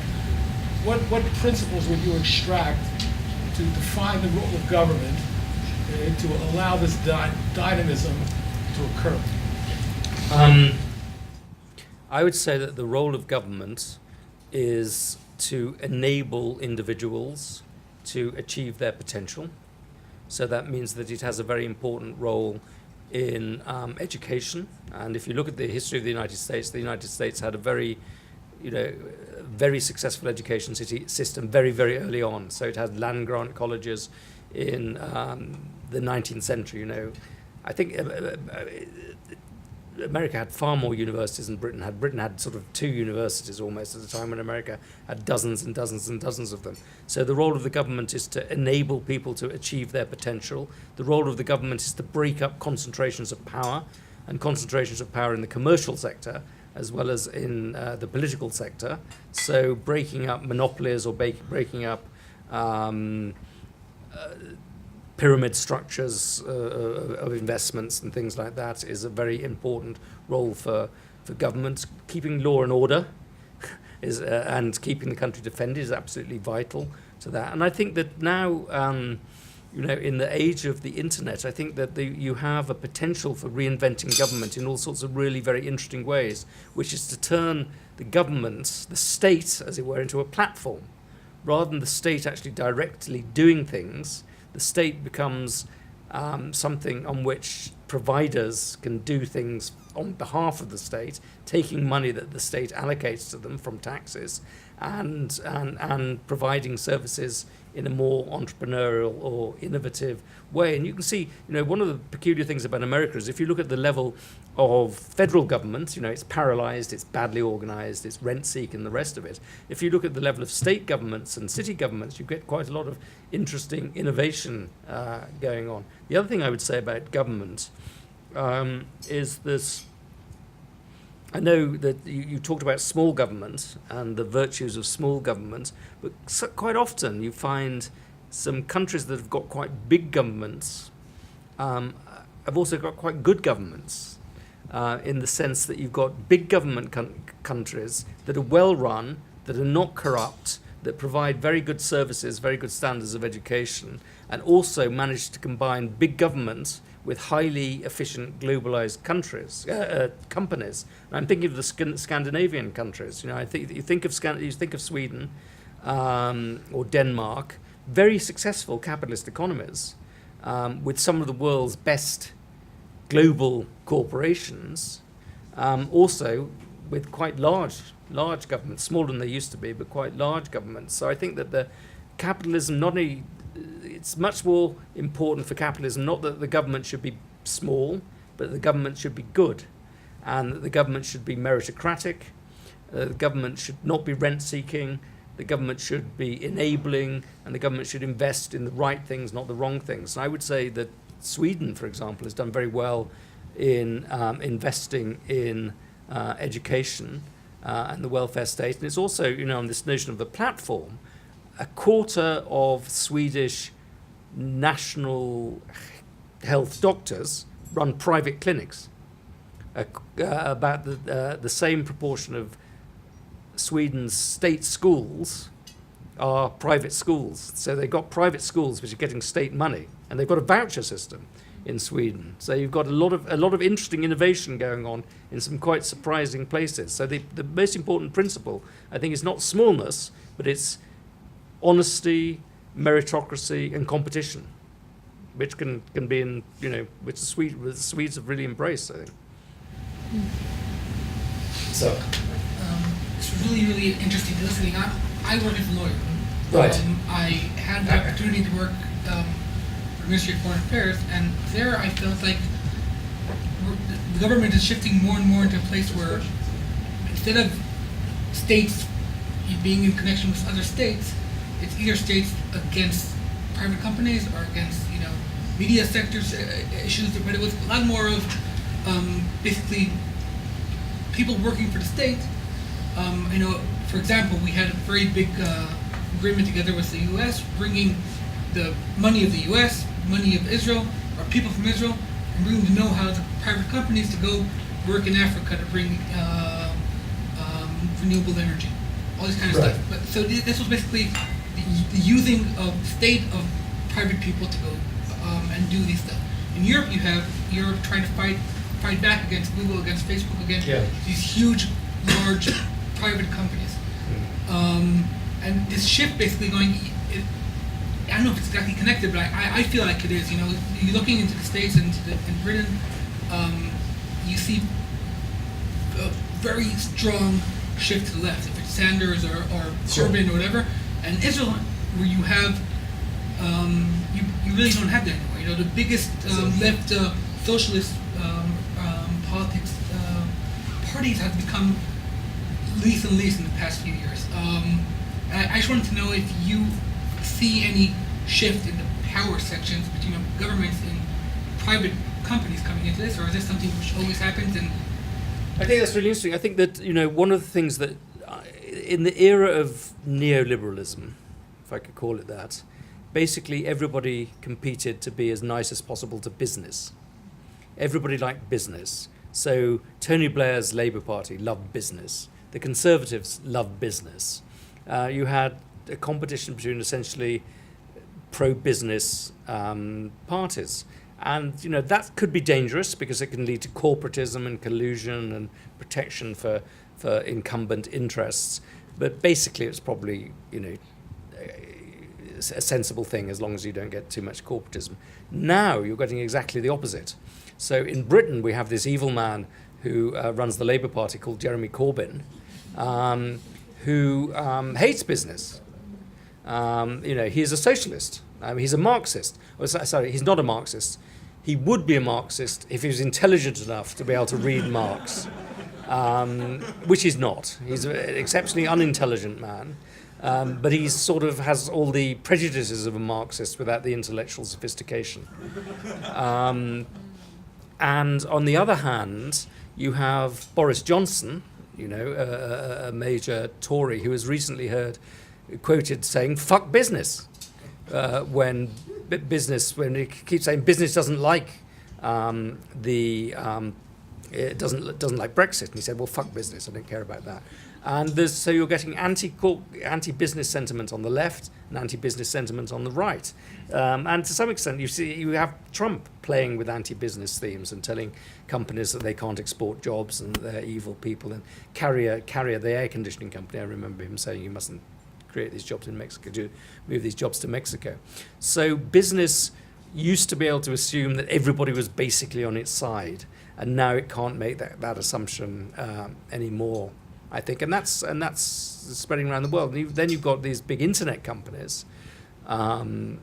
what principles would you extract to define the role of government to allow this dynamism to occur? I would say that the role of government is to enable individuals to achieve their potential. So that means that it has a very important role in education. And if you look at the history of the United States had a very, very successful education system very, very early on. So it had land-grant colleges in the 19th century. I think America had far more universities than Britain had. Britain had sort of 2 universities almost at the time, when America had dozens and dozens and dozens of them. So the role of the government is to enable people to achieve their potential. The role of the government is to break up concentrations of power, and concentrations of power in the commercial sector as well as in the political sector. So breaking up monopolies or breaking up pyramid structures of investments and things like that is a very important role for governments. Keeping law and order is and keeping the country defended is absolutely vital to that. And I think that now, in the age of the internet, I think that you have a potential for reinventing government in all sorts of really very interesting ways, which is to turn the government, the state, as it were, into a platform. Rather than the state actually directly doing things, the state becomes something on which providers can do things on behalf of the state, taking money that the state allocates to them from taxes, and providing services in a more entrepreneurial or innovative way. And you can see, one of the peculiar things about America is if you look at the level of federal government, it's paralyzed, it's badly organized, it's rent-seek and the rest of it. If you look at the level of state governments and city governments, you get quite a lot of interesting innovation going on. The other thing I would say about government is this. I know that you talked about small government and the virtues of small government, but quite often you find some countries that have got quite big governments have also got quite good governments, in the sense that you've got big government countries that are well run, that are not corrupt, that provide very good services, very good standards of education, and also manage to combine big government with highly efficient globalized companies. And I'm thinking of the Scandinavian countries. You think of Sweden or Denmark, very successful capitalist economies with some of the world's best global corporations, also with quite large governments, smaller than they used to be, but quite large governments. So I think that the capitalism it's much more important for capitalism, not that the government should be small, but the government should be good, and that the government should be meritocratic, the government should not be rent-seeking, the government should be enabling, and the government should invest in the right things, not the wrong things. And I would say that Sweden, for example, has done very well in investing in education and the welfare state. And it's also, on this notion of the platform, a quarter of Swedish national health doctors run private clinics. About the same proportion of Sweden's state schools are private schools. So they've got private schools which are getting state money, and they've got a voucher system in Sweden. So you've got a lot of interesting innovation going on in some quite surprising places. So the most important principle, I think, is not smallness, but it's honesty, meritocracy, and competition, which can be in, which the Swedes have really embraced, I think. So. It's really, really interesting listening. I work as a lawyer. Right. I had the opportunity to work for the Ministry of Foreign Affairs, and there I felt like the government is shifting more and more into a place where instead of states being in connection with other states, it's either states against private companies or against, media sectors issues, but it was a lot more of basically people working for the state. For example, we had a very big agreement together with the U.S., bringing the money of the U.S., money of Israel, or people from Israel, and bringing the know-how to private companies to go work in Africa to bring renewable energy, all this kind of stuff. But so this was basically the using of state of private people to go and do these stuff. In Europe, you have Europe trying to fight back against Google, against Facebook, against these huge, large private companies. And this shift basically going, I don't know if it's exactly connected, but I feel like it is. You know, you're looking into the States and in Britain, you see a very strong shift to the left, if it's Sanders or Corbyn or whatever. And Israel, where you have, you really don't have that anymore. You know, the biggest left socialist politics parties have become least and least in the past few years. I just wanted to know if you see any shift in the power sections between governments and private companies coming into this, or is this something which always happens? And I think that's really interesting. I think that, you know, one of the things that in the era of neoliberalism, if I could call it that, basically everybody competed to be as nice as possible to business. Everybody liked business. So Tony Blair's Labour Party loved business. The Conservatives loved business. You had a competition between essentially pro-business parties. And, you know, that could be dangerous because it can lead to corporatism and collusion and protection for incumbent interests. But basically it's probably, you know, a sensible thing as long as you don't get too much corporatism. Now you're getting exactly the opposite. So in Britain we have this evil man who runs the Labour Party called Jeremy Corbyn, who hates business. You know, he's a socialist. He's a Marxist. Sorry, he's not a Marxist. He would be a Marxist if he was intelligent enough to be able to read Marx, which he's not. He's an exceptionally unintelligent man, but he sort of has all the prejudices of a Marxist without the intellectual sophistication. And on the other hand, you have Boris Johnson, you know, a major Tory who was recently quoted saying "fuck business" when he keeps saying business doesn't like it doesn't like Brexit, and he said, "Well, fuck business. I don't care about that." And so you're getting anti-business sentiment on the left and anti-business sentiment on the right, and to some extent you have Trump playing with anti-business themes and telling companies that they can't export jobs and they're evil people. And Carrier, the air conditioning company, I remember him saying you mustn't create these jobs in Mexico, move these jobs to Mexico. So business used to be able to assume that everybody was basically on its side, and now it can't make that assumption anymore, I think, and that's spreading around the world. And then you've got these big internet companies, 5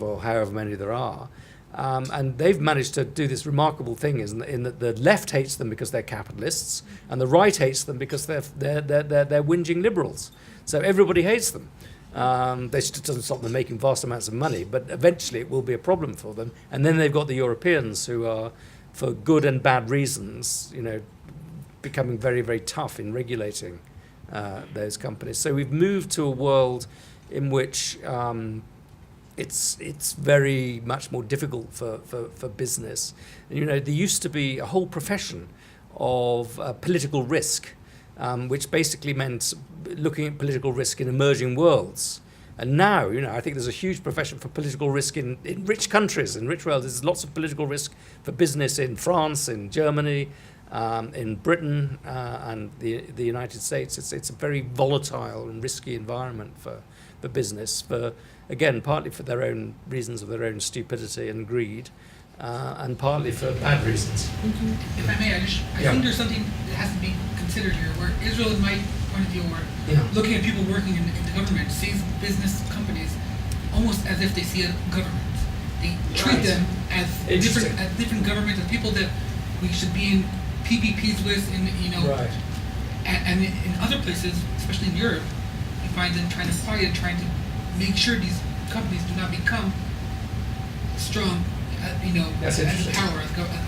or however many there are, and they've managed to do this remarkable thing in that the left hates them because they're capitalists, and the right hates them because they're whinging liberals. So everybody hates them. This doesn't stop them making vast amounts of money, but eventually it will be a problem for them. And then they've got the Europeans who are, for good and bad reasons, you know, becoming very, very tough in regulating those companies. So we've moved to a world in which it's very much more difficult for business. And, you know, there used to be a whole profession of political risk, which basically meant looking at political risk in emerging worlds. And now, you know, I think there's a huge profession for political risk in rich countries, in rich worlds. There's lots of political risk for business in France, in Germany, in Britain, and the United States. It's a very volatile and risky environment for business, again, partly for their own reasons of their own stupidity and greed, and partly for bad reasons. If I may, I think there's something that has to be considered here, where Israel, in my point of view, where looking at people working in the government, sees business companies almost as if they see a government. They treat them as different governments, as people that we should be in PPPs with, and in other places, especially in Europe, you find them trying to fight and trying to make sure these companies do not become strong, as a power as government.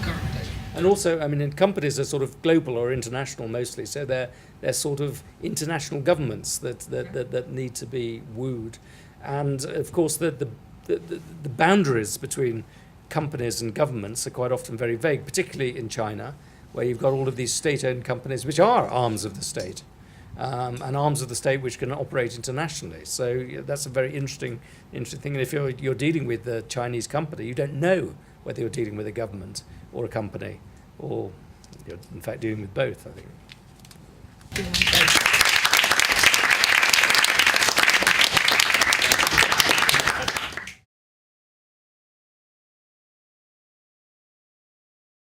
And also, I mean, companies are sort of global or international mostly, so they're sort of international governments that need to be wooed. And of course, the boundaries between companies and governments are quite often very vague, particularly in China, where you've got all of these state-owned companies which are arms of the state. and arms of the state which can operate internationally. So that's a very interesting thing. And if you're dealing with a Chinese company, you don't know whether you're dealing with a government or a company, or you're in fact dealing with both, I think.